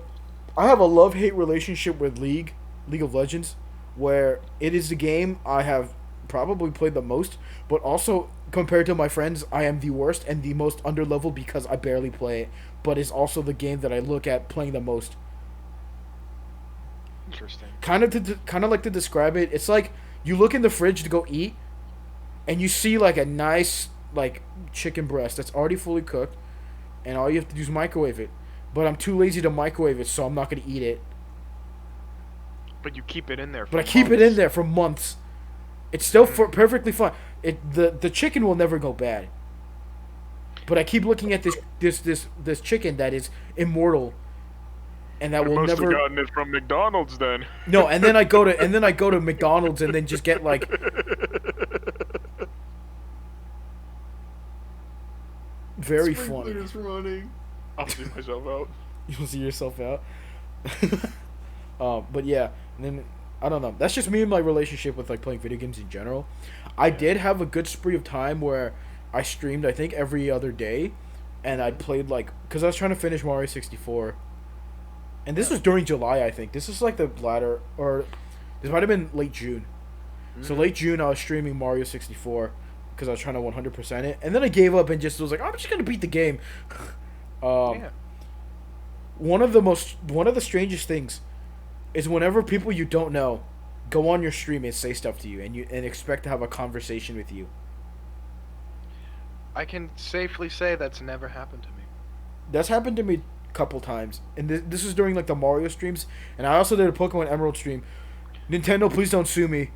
I have a love-hate relationship with League of Legends, where it is the game I have probably played the most, but also compared to my friends, I am the worst and the most underleveled because I barely play it, but it's also the game that I look at playing the most. Interesting. Kind of like to describe it, it's like you look in the fridge to go eat, and you see like a nice like chicken breast that's already fully cooked, and all you have to do is microwave it. But I'm too lazy to microwave it, so I'm not gonna eat it. But you keep it in there. For But I keep it in months. there for months. It's still perfectly fine. The chicken will never go bad. But I keep looking at this chicken that is immortal, and that I will must have never. gotten it from McDonald's then. No, and then I go to McDonald's and then just get like very funny. Sprinkler's running. I'll see myself out. You'll see yourself out. But yeah, and then I don't know. That's just me and my relationship with like playing video games in general. I did have a good spree of time where I streamed I think every other day, and I played like because I was trying to finish Mario 64, and this was during July I think. This is like the latter or this might have been late June. So late June I was streaming Mario 64 because I was trying to 100% it, and then I gave up and just was like I'm just gonna beat the game. Yeah. One of the strangest things is whenever people you don't know go on your stream and say stuff to you and expect to have a conversation with you. I can safely say that's never happened to me. That's happened to me a couple times, and this was during like the Mario streams, and I also did a Pokemon Emerald stream. Nintendo, please don't sue me.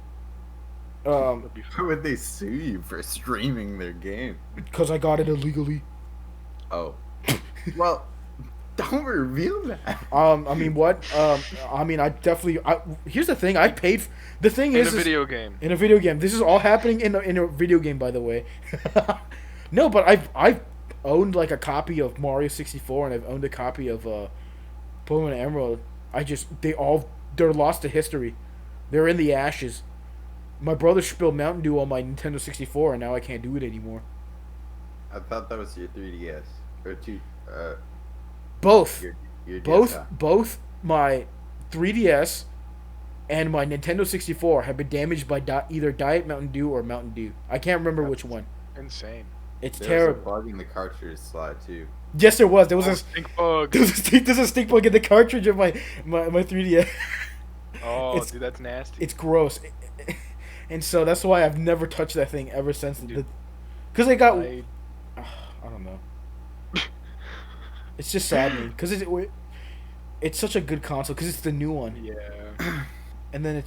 Would be Why would they sue you for streaming their game? Because I got it illegally. Oh. Well, don't reveal that. I mean what? I mean I definitely. Here's the thing. I paid. The thing in is a video game. In a video game. This is all happening in a video game, by the way. No, but I've owned like a copy of Mario 64 and I've owned a copy of Pokemon Emerald. They're lost to history. They're in the ashes. My brother spilled Mountain Dew on my Nintendo 64 and now I can't do it anymore. I thought that was your 3DS or Both. your Both DSi. both my 3DS and my Nintendo 64 have been damaged by either Diet Mountain Dew or Mountain Dew. I can't remember which one. Insane. It's There terrible. was a bug in the cartridge slot too. Yes, there was. There was Stink bug. there's a stink bug in the cartridge of my 3DS. Oh, It's- dude, that's nasty. It's gross, and so that's why I've never touched that thing ever since. Dude. Because it got, I- I don't know. It's just saddening because it's such a good console because it's the new one, yeah. and then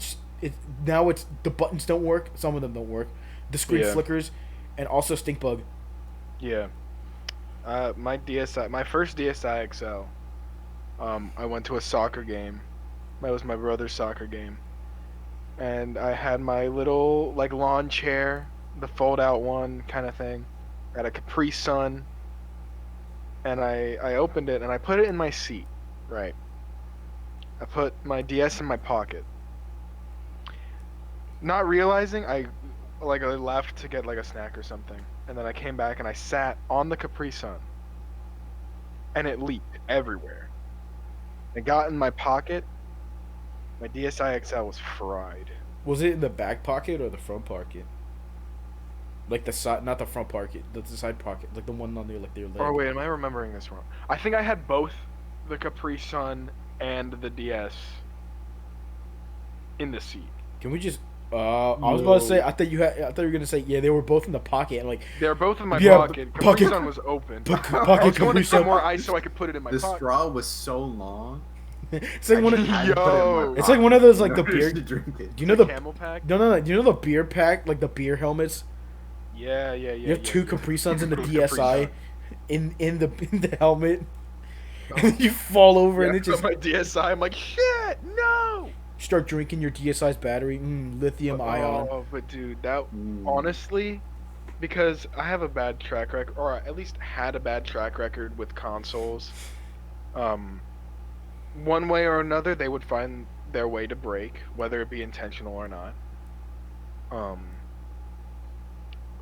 now the buttons don't work. Some of them don't work. The screen Yeah. flickers, and also stink bug. Yeah. My first DSi XL. I went to a soccer game. That was my brother's soccer game. And I had my little like lawn chair, the fold out one kind of thing. I had a Capri Sun. And I opened it and I put it in my seat, right? I put my DS in my pocket. Not realizing I left to get like a snack or something. And then I came back and I sat on the Capri Sun. And it leaked everywhere. It got in my pocket. My DSi XL was fried. Was it in the back pocket or the front pocket? Like the side, not the front pocket, the side pocket, like the one on your leg. Oh wait, am I remembering this wrong? I think I had both the Capri Sun and the DS in the seat. Can we just? I was about to say. I thought you were gonna say they were both in the pocket and like They were both in my Yeah, pocket. Capri pocket- Sun was open. pocket I was going Capri to Sun. get more ice so I could put it in my The pocket. straw was so long. It's like one of I had to put it in my Yo. it's like one of those like in the order beer. to drink it. Do you know the Camel pack? no? Do you know the beer pack, like the beer helmets? Yeah. You have two yeah. Capri Suns in the Capri DSi, Sun. in the helmet, and then you fall over Yeah, and it just my DSi. I'm like, shit, no. start drinking your DSi's battery, lithium ion. Oh, but dude, that Mm. honestly, because I have a bad track record, or at least had a bad track record with consoles. One way or another, they would find their way to break, whether it be intentional or not.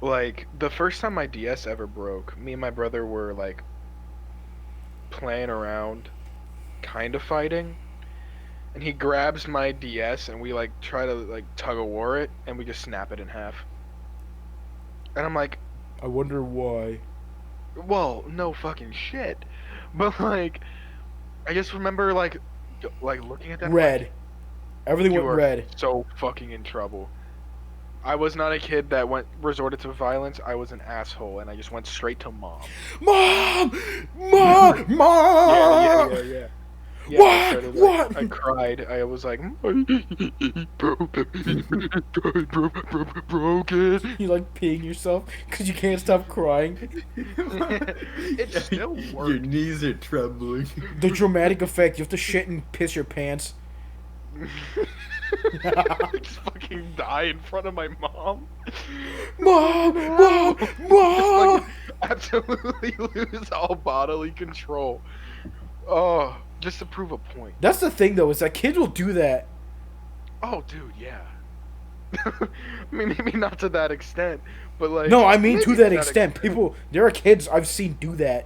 Like the first time my DS ever broke, me and my brother were like playing around, kind of fighting, and he grabs my DS and we like try to like tug of war it, and we just snap it in half. And I'm like, I wonder why. well, no fucking shit, but like, I just remember like looking at that. Red. Everything You went are red. so fucking in trouble. I was not a kid that resorted to violence. I was an asshole, and I just went straight to mom. Mom! Mom! Mom! Yeah. What? I started, What? I cried. I was like, broke it. You like peeing yourself because you can't stop crying. It still Your worked. knees are trembling. The dramatic effect. You have to shit and piss your pants. Just fucking die in front of my mom. Mom! Mom! Just Mom! fucking absolutely lose all bodily control. Oh, just to prove a point. That's the thing, though, is that kids will do that. Oh, dude, yeah. I mean, maybe not to that extent, but like No, I mean maybe to that extent. People, there are kids I've seen do that.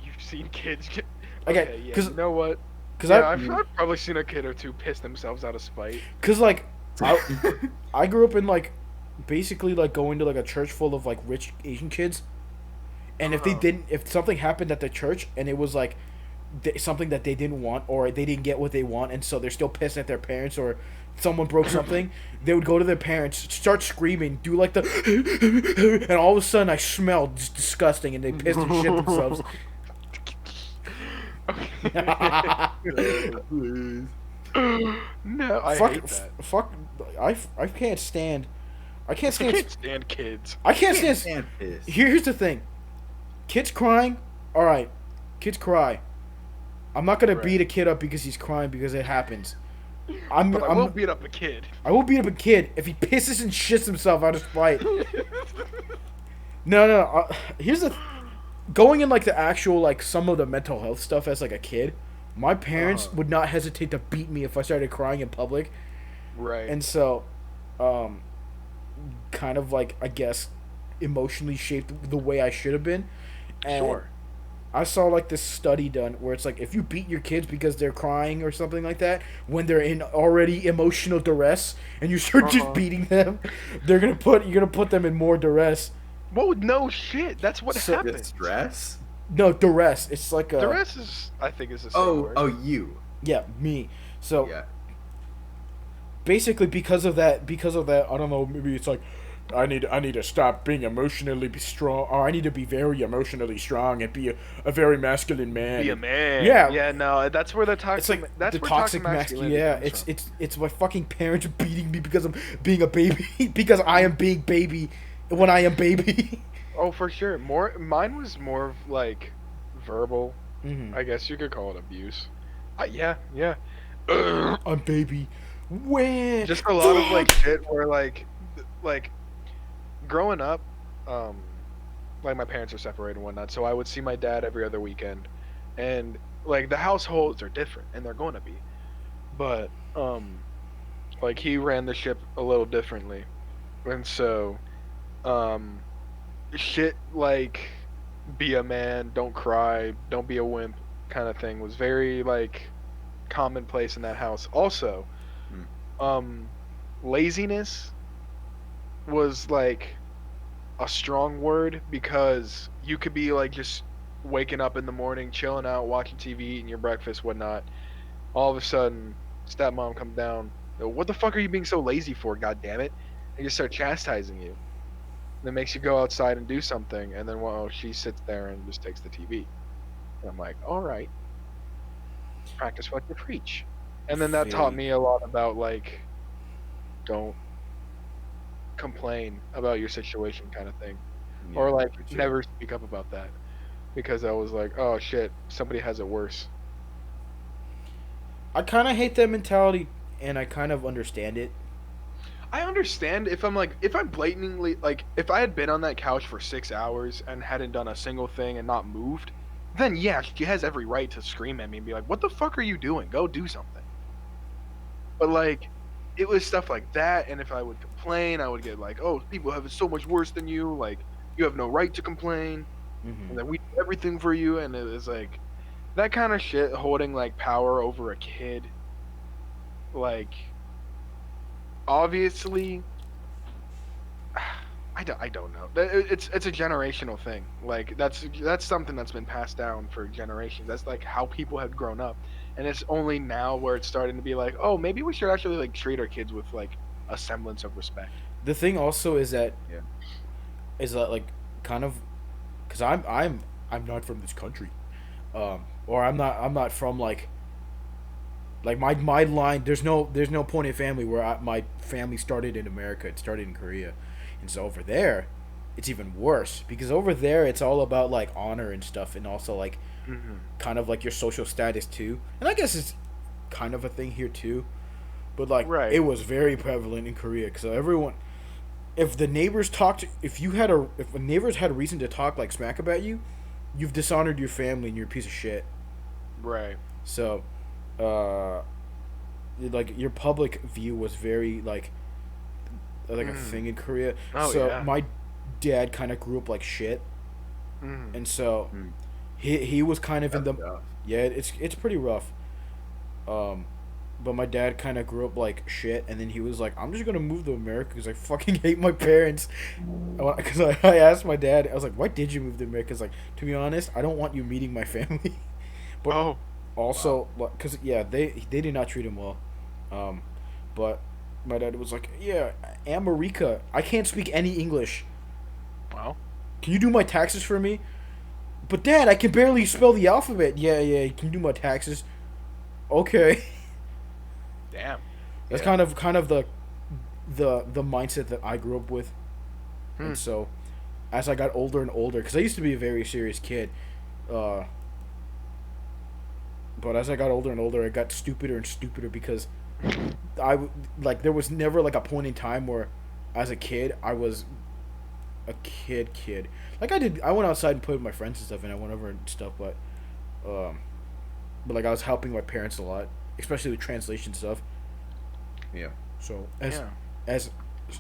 You've seen kids get. Okay, Okay, yeah. cause, You know what? cause Yeah, I, I've probably seen a kid or two piss themselves out of spite. cause like, I grew up in like, basically like going to like a church full of like rich Asian kids, and Uh-huh. if something happened at the church and it was like, something that they didn't want or they didn't get what they want, and so they're still pissed at their parents or someone broke something, they would go to their parents, start screaming, do like the, and all of a sudden I smelled just disgusting, and they pissed and shit themselves. Please. No, I fuck, hate that. fuck, I can't stand, I can't I stand, can't stand kids. I can't Can't stand. stand piss. Here's the thing, kids crying, all right, kids cry. I'm not gonna Right. beat a kid up because he's crying because it happens. But I will beat up a kid. I will beat up a kid if he pisses and shits himself out of spite. No, no. Here's the going in like the actual like some of the mental health stuff as like a kid. My parents would not hesitate to beat me if I started crying in public, Right. and so, um, kind of like I guess emotionally shaped the way I should have been. And Sure. I saw like this study done where it's like if you beat your kids because they're crying or something like that when they're in already emotional duress and you start just beating them, you're gonna put them in more duress. Whoa, no shit. That's what So- happened. Stress? No, duress. It's like a Duress is, I think, is the same Oh, word. oh, you. yeah, me. So Yeah. basically because of that, I don't know, maybe it's like I need to stop being emotionally strong, or I need to be very emotionally strong and be a very masculine man. Be a man. Yeah. Yeah, no, that's where the toxic. It's like that's the where toxic masculinity masculinity. Yeah, comes from. it's my fucking parents beating me because I'm being a baby because I am being baby when I am baby. Oh, for sure. Mine was more of like verbal. Mm-hmm. I guess you could call it abuse. Yeah, yeah. I'm baby. When Just a lot of like shit where like growing up, like my parents are separated and whatnot, so I would see my dad every other weekend, and like the households are different, and they're going to be, but like he ran the ship a little differently, and so shit like be a man, don't cry, don't be a wimp kind of thing was very like commonplace in that house. Also, laziness was like a strong word because you could be like just waking up in the morning, chilling out, watching TV, eating your breakfast, whatnot. All of a sudden, stepmom comes down. What the fuck are you being so lazy for? God damn it! And just start chastising you. And it makes you go outside and do something, and then well, she sits there and just takes the TV. And I'm like, all right, practice what you preach. And then that taught me a lot about like, don't complain about your situation kind of thing, Yeah, or like for sure. never speak up about that, because I was like, oh shit, somebody has it worse. I kind of hate that mentality, and I kind of understand it. I understand if I'm blatantly like if I had been on that couch for 6 hours and hadn't done a single thing and not moved, then yeah, she has every right to scream at me and be like, what the fuck are you doing? Go do something. But like, it was stuff like that, and if I would complain, I would get like, oh, people have it so much worse than you, like you have no right to complain, and then we do everything for you, and it was like that kind of shit, holding like power over a kid, like obviously I don't know. It's a generational thing. Like that's something that's been passed down for generations. That's like how people have grown up, and it's only now where it's starting to be like, oh, maybe we should actually like treat our kids with like a semblance of respect. The thing also is that Yeah. like kind of because I'm not from this country, or I'm not from like my line. There's no point in family where my family started in America. It started in Korea, and so over there, it's even worse because over there it's all about like honor and stuff, and also like kind of like your social status too. And I guess it's kind of a thing here too, but like Right. it was very prevalent in Korea because everyone. If the neighbors talked, if the neighbors had a reason to talk like smack about you, you've dishonored your family and you're a piece of shit. Right. So, like your public view was very like like a thing in Korea. Oh, So yeah. my dad kind of grew up like shit, Mm. and so Mm. he was kind of in That's the tough. yeah. It's pretty rough. Um, but my dad kind of grew up like shit, and then he was like, "I'm just gonna move to America because I fucking hate my parents." Because I asked my dad, I was like, "Why did you move to America?" Because like, to be honest, I don't want you meeting my family. But Oh, also, because yeah, they did not treat him well. Um, but my dad was like, "Yeah, America. I can't speak any English. well, Can you do my taxes for me?" But Dad, I can barely spell the alphabet. Yeah, yeah. Can you do my taxes? Okay. damn. That's Yeah. kind of the mindset that I grew up with, Hmm. and so as I got older and older, because I used to be a very serious kid, uh, but as I got older and older, I got stupider and stupider because like there was never like a point in time where, as a kid, I was a kid. Like I went outside and played with my friends and stuff, and I went over and stuff, um, but like I was helping my parents a lot, especially with translation stuff. Yeah. So Yeah. as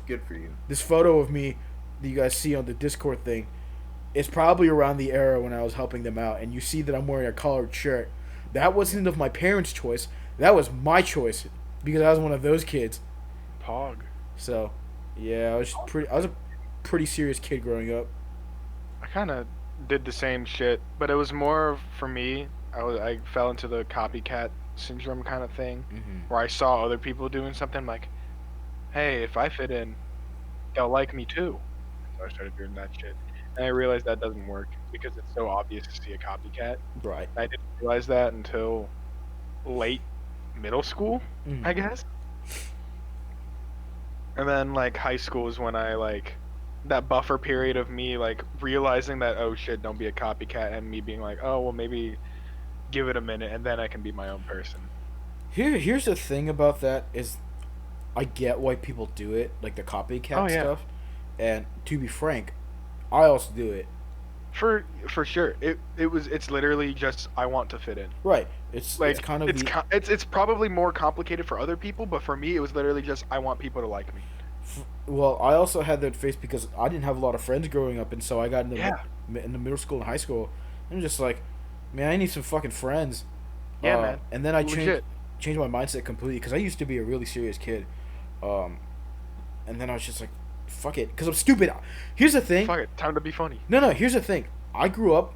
Good for you. this photo of me that you guys see on the Discord thing is probably around the era when I was helping them out, and you see that I'm wearing a collared shirt. That wasn't of my parents' choice. That was my choice because I was one of those kids. Pog. So, yeah, I was a pretty serious kid growing up. I kind of did the same shit, but it was more for me. I fell into the copycat syndrome kind of thing, Mm-hmm. where I saw other people doing something I'm like, hey, if I fit in, they'll like me too. So I started doing that shit, and I realized that doesn't work because it's so obvious to see a copycat. Right. I didn't realize that until late middle school, Mm-hmm. I guess. And then like high school is when I like that buffer period of me like realizing that oh shit, don't be a copycat, and me being like, oh well, maybe give it a minute and then I can be my own person. Here's the thing about that is, I get why people do it, like the Oh copycat yeah, stuff, and to be frank, I also do it. for sure. It's literally just I want to fit in. Right. It's Like kind of the it's probably more complicated for other people, but for me it was literally just I want people to like me. well, I also had that phase because I didn't have a lot of friends growing up, and so I got Yeah, in the middle school and high school. I'm just like, man, I need some fucking friends. yeah, man, And then I legit. changed my mindset completely because I used to be a really serious kid, um, and then I was just like, fuck it, because I'm stupid. Here's the thing. Fuck it, time to be funny. No, here's the thing. I grew up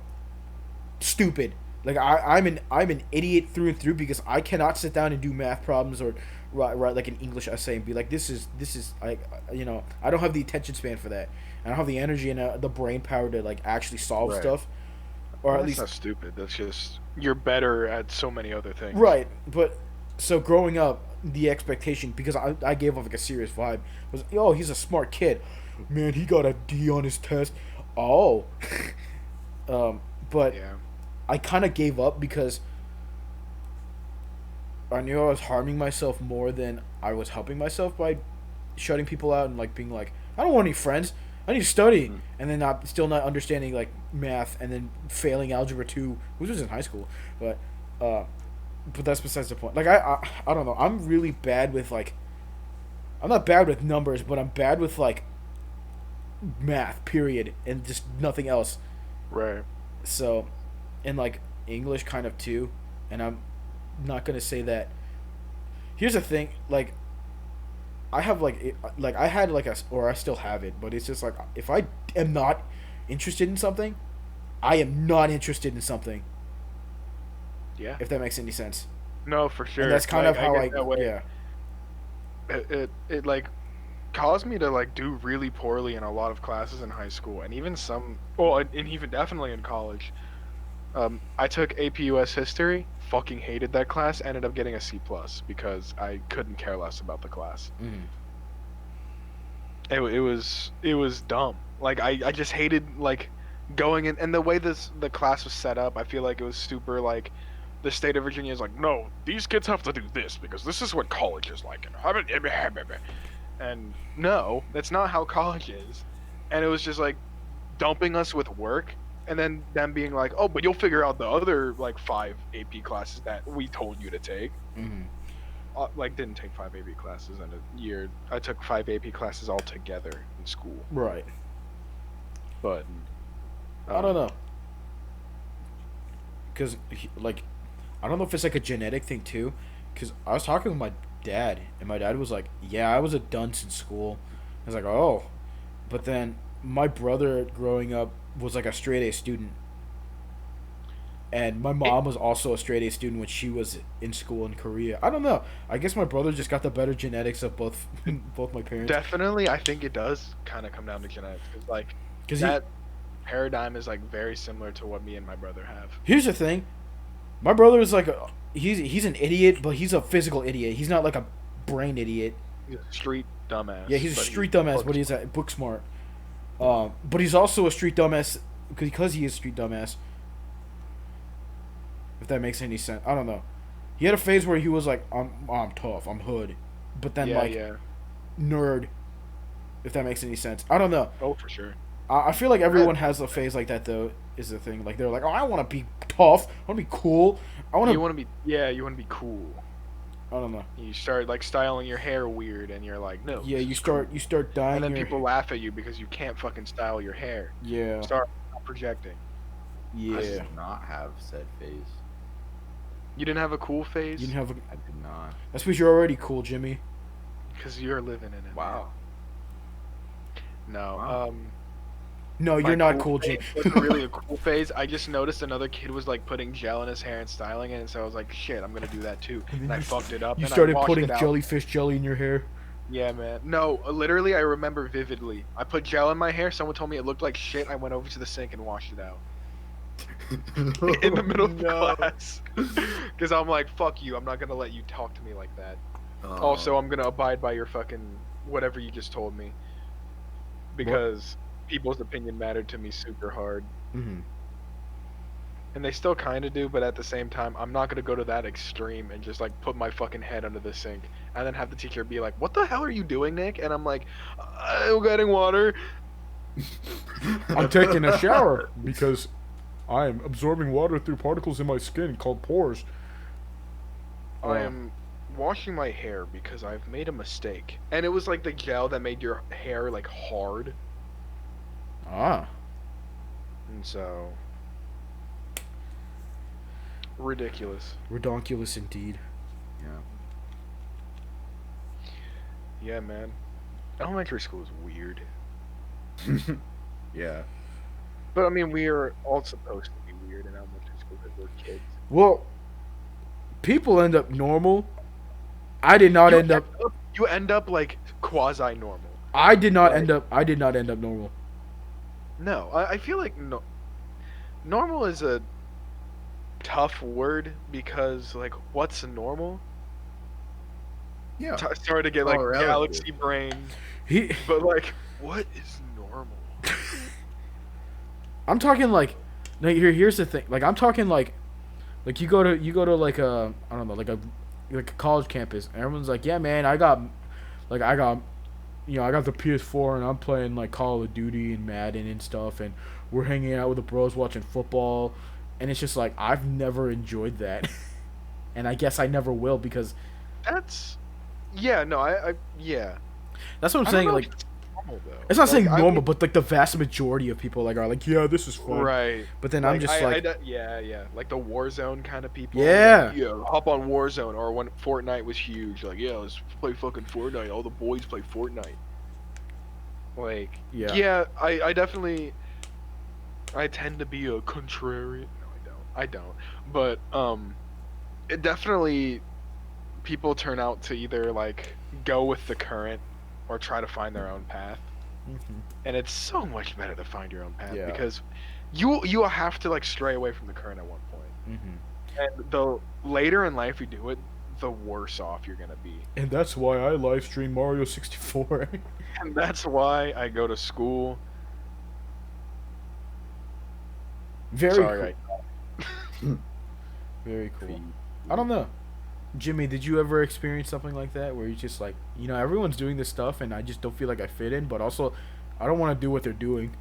stupid. Like I'm an idiot through and through because I cannot sit down and do math problems or write like an English essay and be like this is I don't have the attention span for that. I don't have the energy and the brain power to like actually solve Right. stuff, or at That's least not stupid. That's just you're better at so many other things. right. But so growing up, the expectation because I gave off like a serious vibe was oh he's a smart kid, man he got a D on his test, oh, but Yeah. I kind of gave up because I knew I was harming myself more than I was helping myself by shutting people out and like being like, I don't want any friends. I need to study, Mm. and then still not understanding like math, and then failing algebra 2, which was in high school. Uh, but that's besides the point. Like I don't know. I'm really bad with like, I'm not bad with numbers, but I'm bad with like math. Period, and just nothing else. Right. So, and like English kind of too, and I'm not gonna say that. Here's the thing, like I have like I had like a or I still have it, but it's just like if I am not interested in something, I am not interested in something. Yeah. If that makes any sense, No, for sure. and that's kind Like, of how get that way. yeah. It like caused me to like do really poorly in a lot of classes in high school and even some well and even definitely in college. I took AP US history, fucking hated that class, ended up getting a C plus because I couldn't care less about the class. Mm-hmm. It was dumb. Like I just hated like going in and the way the class was set up, I feel like it was super like the state of Virginia is like, no, these kids have to do this because this is what college is like. And no, that's not how college is. And it was just like dumping us with work and then them being like, oh, but you'll figure out the other like 5 AP classes that we told you to take. Mm-hmm. like didn't take 5 AP classes in a year. I took 5 AP classes all together in school. Right. But I don't know. Because, like, I don't know if it's like a genetic thing too. Because I was talking with my dad, and my dad was like, "Yeah, I was a dunce in school." I was like, "Oh," but then my brother growing up was like a straight A student, and my mom was also a straight A student when she was in school in Korea. I don't know. I guess my brother just got the better genetics of both both my parents. definitely, I think it does kind of come down to genetics because like Because that paradigm is like very similar to what me and my brother have. here's the thing, my brother is like he's an idiot, but he's a physical idiot. He's not like a brain idiot. He's a street dumbass. Yeah, he's a but street dumbass, book but he's a book smart. But he's also a street dumbass because he is a street dumbass. If that makes any sense, I don't know. He had a phase where he was like, I'm tough, I'm hood," but then yeah, like yeah. nerd. If that makes any sense, I don't know. Oh, for sure. I feel like everyone has a phase like that though. Is the thing like they're like, "Oh, I want to be tough. I want to be cool. I want You to." want to be, yeah, you want to be cool. I don't know. You start like styling your hair weird, and you're like, no. Yeah, this you is start cool. dying. And then your, people laugh at you because you can't fucking style your hair. Yeah. Start projecting. I Yeah. did not have said phase. You didn't have a cool phase? You didn't have a. I did not. That's because you're already cool, Jimmy. Because you're living in it. Wow. No. Wow. No, My you're not cool, phase Jimmy. wasn't really a cool phase. I just noticed another kid was like putting gel in his hair and styling it, and so I was like, shit, I'm gonna do that too. And I fucked it up. You and started I washed putting it out. jellyfish jelly in your hair. Yeah, man. No, literally, I remember vividly. I put gel in my hair. Someone told me it looked like shit. I went over to the sink and washed it out in the middle of No. class. Because I'm like, fuck you. I'm not gonna let you talk to me like that. Oh. Also, I'm gonna abide by your fucking whatever you just told me. Because people's opinion mattered to me super hard. Mm-hmm. And they still kind of do, but at the same time, I'm not gonna go to that extreme and just like put my fucking head under the sink and then have the teacher be like, "What the hell are you doing, Nick?" And I'm like, "I'm getting water." I'm taking a shower because I am absorbing water through particles in my skin called pores. I am washing my hair because I've made a mistake, and it was like the gel that made your hair like hard, Ah. and so ridiculous. Redonkulous indeed. Yeah. Yeah, man. Elementary school is weird, Yeah. but I mean, we are all supposed to be weird in elementary school because we're kids. Well, people end up normal. I did not end up. You end up like quasi normal. I did not Right. end up. I did not end up normal. No, I feel like normal is a tough word because like what's normal? Yeah. Sorry to get like all relative. galaxy brain, He. but like what is normal? I'm talking like here's the thing. Like I'm talking like you go to like a I don't know like a college campus and everyone's like, "Yeah, man, I got I got the PS4 and I'm playing like Call of Duty and Madden and stuff and we're hanging out with the bros watching football." And it's just like I've never enjoyed that. And I guess I never will because That's yeah, no, I yeah. that's what I'm I don't saying know like if it's normal though. it's not Like, saying I normal, would- but like the vast majority of people like are like, "Yeah, this is fun." right. But then I'm just yeah, like the Warzone kind of people. Yeah. Like, yeah, hop on Warzone, or when Fortnite was huge, like, yeah, let's play fucking Fortnite. All the boys play Fortnite. Like, Yeah. yeah, I definitely, I tend to be a contrarian. No, I don't. But it definitely, people turn out to either like go with the current or try to find their own path. Mhm. And it's so much better to find your own path Yeah. because you have to like stray away from the current at one point. Mhm. And the later in life you do it, the worse off you're gonna be. And that's why I live stream Mario 64. And that's why I go to school. Very Sorry, cool. Very cool. I don't know. Jimmy, did you ever experience something like that where you just like, everyone's doing this stuff and I just don't feel like I fit in, but also I don't want to do what they're doing.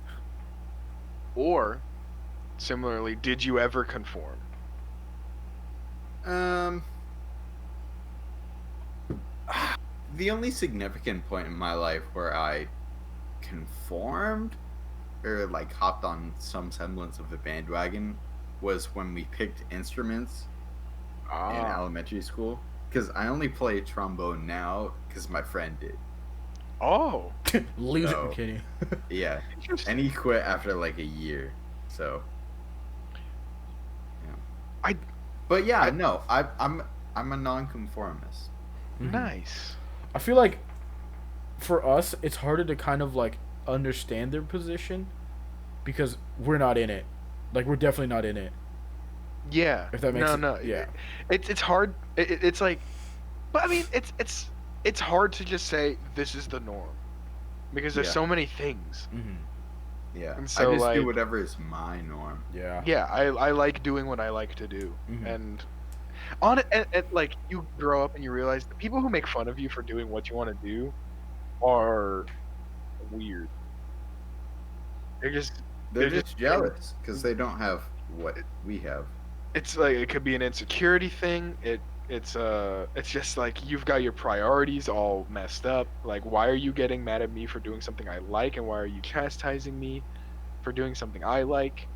Or similarly, did you ever conform? the only significant point in my life where I conformed or like hopped on some semblance of the bandwagon was when we picked instruments in elementary school. Because I only play trombone now because my friend did. Oh, Loser. So- I'm kidding. Yeah, interesting. and he quit after like a year. So, yeah. I- But yeah, I- no, I'm a nonconformist. Mhm. Nice. I feel like for us, it's harder to kind of like understand their position because we're not in it. Like we're definitely not in it. Yeah. If that makes no, it- no. yeah. It's hard. It's like, but I mean, it's hard to just say this is the norm, because there's Yeah. so many things. Mm-hmm. Yeah, And so, I just like- do whatever is my norm. Yeah. Yeah, I like doing what I like to do, Mhm. and on it, and like you grow up and you realize the people who make fun of you for doing what you want to do are weird. They're just They're They're just jealous because they don't have what we have. it's like it could be an insecurity thing. It's just like you've got your priorities all messed up. Like, why are you getting mad at me for doing something I like, and why are you chastising me for doing something I like?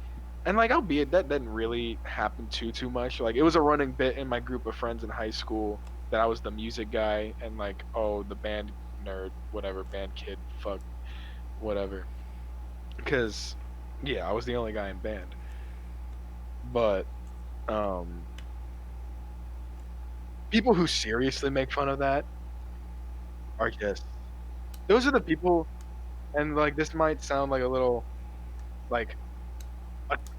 And like, albeit that didn't really happen too much. Like, it was a running bit in my group of friends in high school that I was the music guy, and like, oh, the band nerd, whatever, band kid, fuck, whatever. Because yeah, I was the only guy in band. But people who seriously make fun of that are just those are the people, and like this might sound like a little like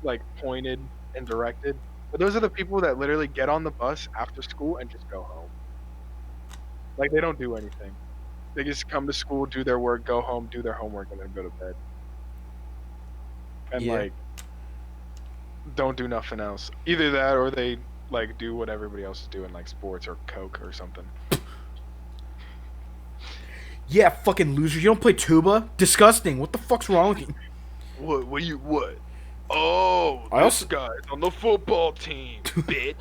like pointed and directed, but those are the people that literally get on the bus after school and just go home. Like, they don't do anything. They just come to school, do their work, go home, do their homework, and then go to bed. And Yeah. like don't do nothing else. Either that or they like do what everybody else is doing, like sports or coke or something. Yeah, fucking loser. You don't play tuba? Disgusting. What the fuck's wrong with you? What? Oh, I also- guy's on the football team, bitch.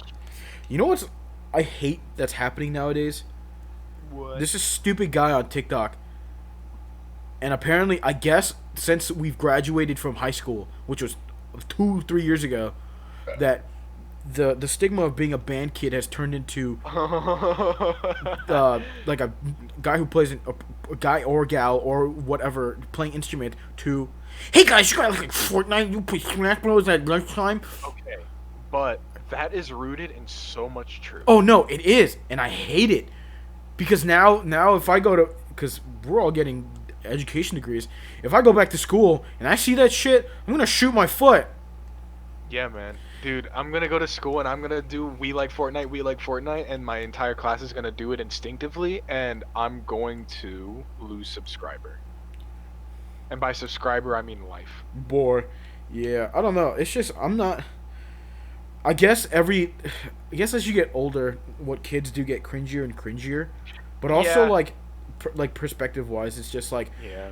You know what's I hate that's happening nowadays? What? There's this stupid guy on TikTok. And apparently, I guess, since we've graduated from high school, which was 2-3 years ago, that the stigma of being a band kid has turned into like a guy who plays a guy or gal or whatever playing instrument to, hey guys, you guys like Fortnite? You play Smash Bros at lunchtime? Okay, but that is rooted in so much truth. Oh no, it is, and I hate it because now if I go to, because we're all getting education degrees, if I go back to school and I see that shit, I'm gonna shoot my foot. Yeah, man. Dude, I'm gonna go to school and I'm gonna do we like Fortnite, and my entire class is gonna do it instinctively, and I'm going to lose subscriber. And by subscriber, I mean life. Boy, yeah, I don't know. It's just I'm not. I guess as you get older, what kids do get cringier and cringier, but also Yeah. like perspective wise, it's just like, Yeah.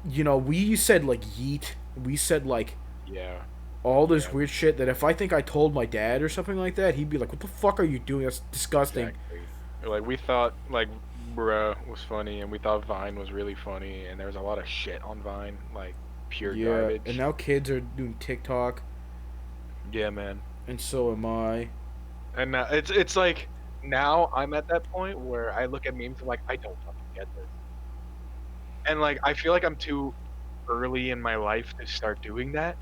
you know, we said like yeet, we said like Yeah. all this Yeah. weird shit that if I think I told my dad or something like that, he'd be like, "What the fuck are you doing? That's disgusting." Exactly. Like, we thought like bruh was funny, and we thought Vine was really funny, and there was a lot of shit on Vine, like pure Yeah, garbage. and now kids are doing TikTok, Yeah, man. and so am I. And it's like now I'm at that point where I look at memes and like, I don't fucking get this. And like, I feel like I'm too early in my life to start doing that.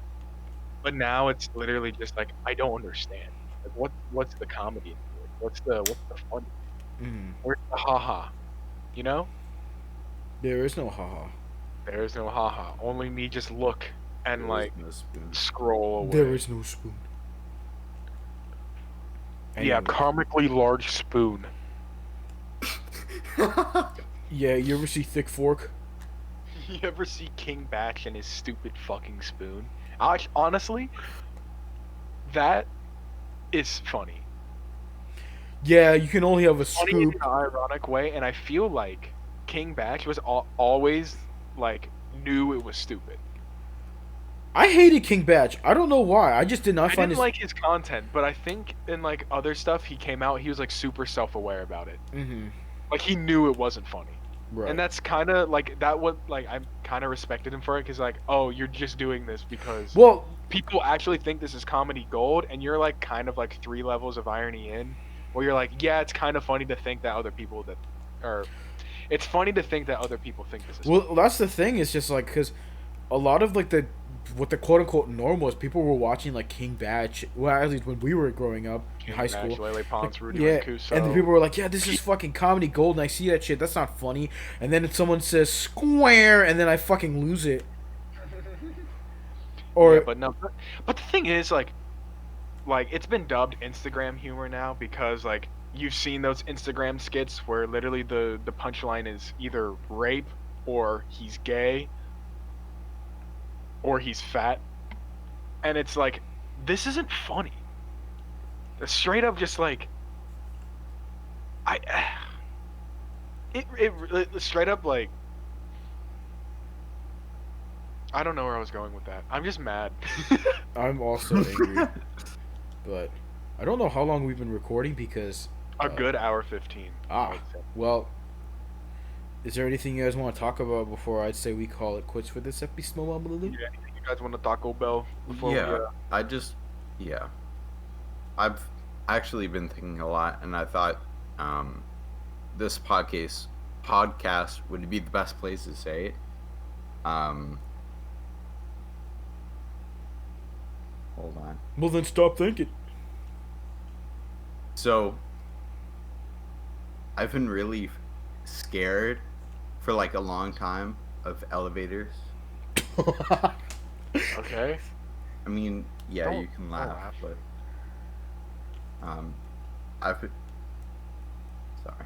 But now it's literally just like, I don't understand. Like, what's the comedy in here? What's the fun? Mm. Where's the haha? You know? There is no haha. There is no haha. Only me just look and There like is no spoon. scroll away. There is no spoon. Yeah, Anyway. comically large spoon. Yeah, you ever see Thick Fork? You ever see King Batch and his stupid fucking spoon? Honestly, that is funny. Yeah, you can only have a Funny in scoop. an ironic way, and I feel like King Batch was always like knew it was stupid. I hated King Batch. I don't know why. I just did not I find didn't his. like his content, but I think in like other stuff he came out, he was like super self-aware about it. Mm-hmm. Like he knew it wasn't funny. Right. And that's kind of like that. What like I kind of respected him for it because like, oh, you're just doing this because Well, people actually think this is comedy gold, and you're like kind of like 3 levels of irony in, where you're like, yeah, it's kind of funny to think that other people that, or it's funny to think that other people think this is. Funny. well, that's the thing. It's just like because a lot of like the what the quote unquote norm was, people were watching like King Batch. Well, at least when we were growing up in high school. Lele Pons, Rudy Yeah, Mancuso. and the people were like, "Yeah, this is fucking comedy gold," and I see that shit. That's not funny. And then someone says "square," and then I fucking lose it. Or Yeah, but no, but the thing is, like it's been dubbed Instagram humor now because like you've seen those Instagram skits where literally the punchline is either rape or he's gay or he's fat, and it's like this isn't funny. It's straight up just like I it straight up like I don't know where I was going with that. I'm just mad. I'm also angry, but I don't know how long we've been recording because A good hour 15. I would say. well. Is there anything you guys want to talk about before I'd say we call it quits for this episode? Yeah, anything you guys want to Taco Bell before Yeah, yeah. I've actually been thinking a lot, and I thought this podcast would be the best place to say it. Hold on. Well, then stop thinking. So, I've been really scared for like a long time of elevators. Okay. I mean, yeah, Don't- you can don't laugh, laugh. but I've been, sorry.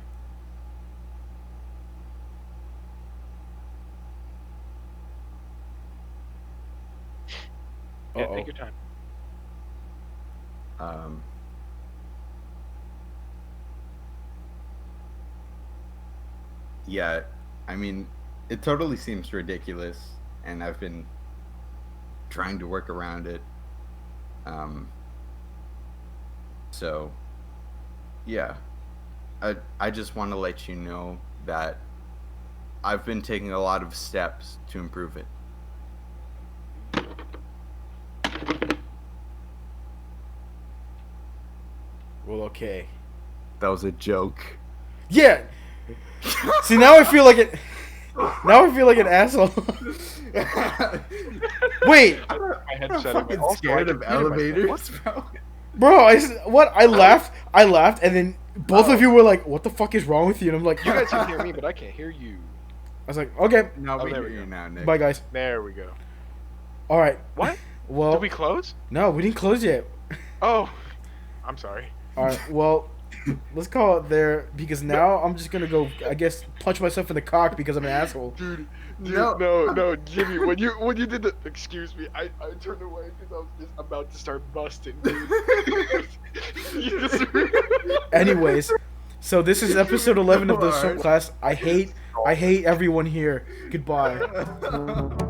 Yeah, Uh-oh. take your time. Um, yeah, I mean, it totally seems ridiculous, and I've been trying to work around it. So, yeah, I just want to let you know that I've been taking a lot of steps to improve it. Well, okay. That was a joke. Yeah. See, now I feel like it. Now I feel like an asshole. Wait, My I'm headset. fucking Also, I scared of can hear myself. elevators, bro. bro. What? I laughed, and then both of you were like, "What the fuck is wrong with you?" And I'm like, You guys can hear me, but I can't hear you. I was like, "Okay, No, Oh, we there hear we you go. now, Nick. bye, guys." There we go. All right. What? Well, Did we close? no, we didn't close yet. Oh, I'm sorry. All right. Well, let's call it there because now I'm just gonna go. I guess punch myself in the cock because I'm an asshole. Dude, No. no, Jimmy. When you did the excuse me, I turned away because I was just about to start busting, dude. You just- Anyways, so this is episode 11 of the Alright. Schlump class. I hate everyone here. Goodbye.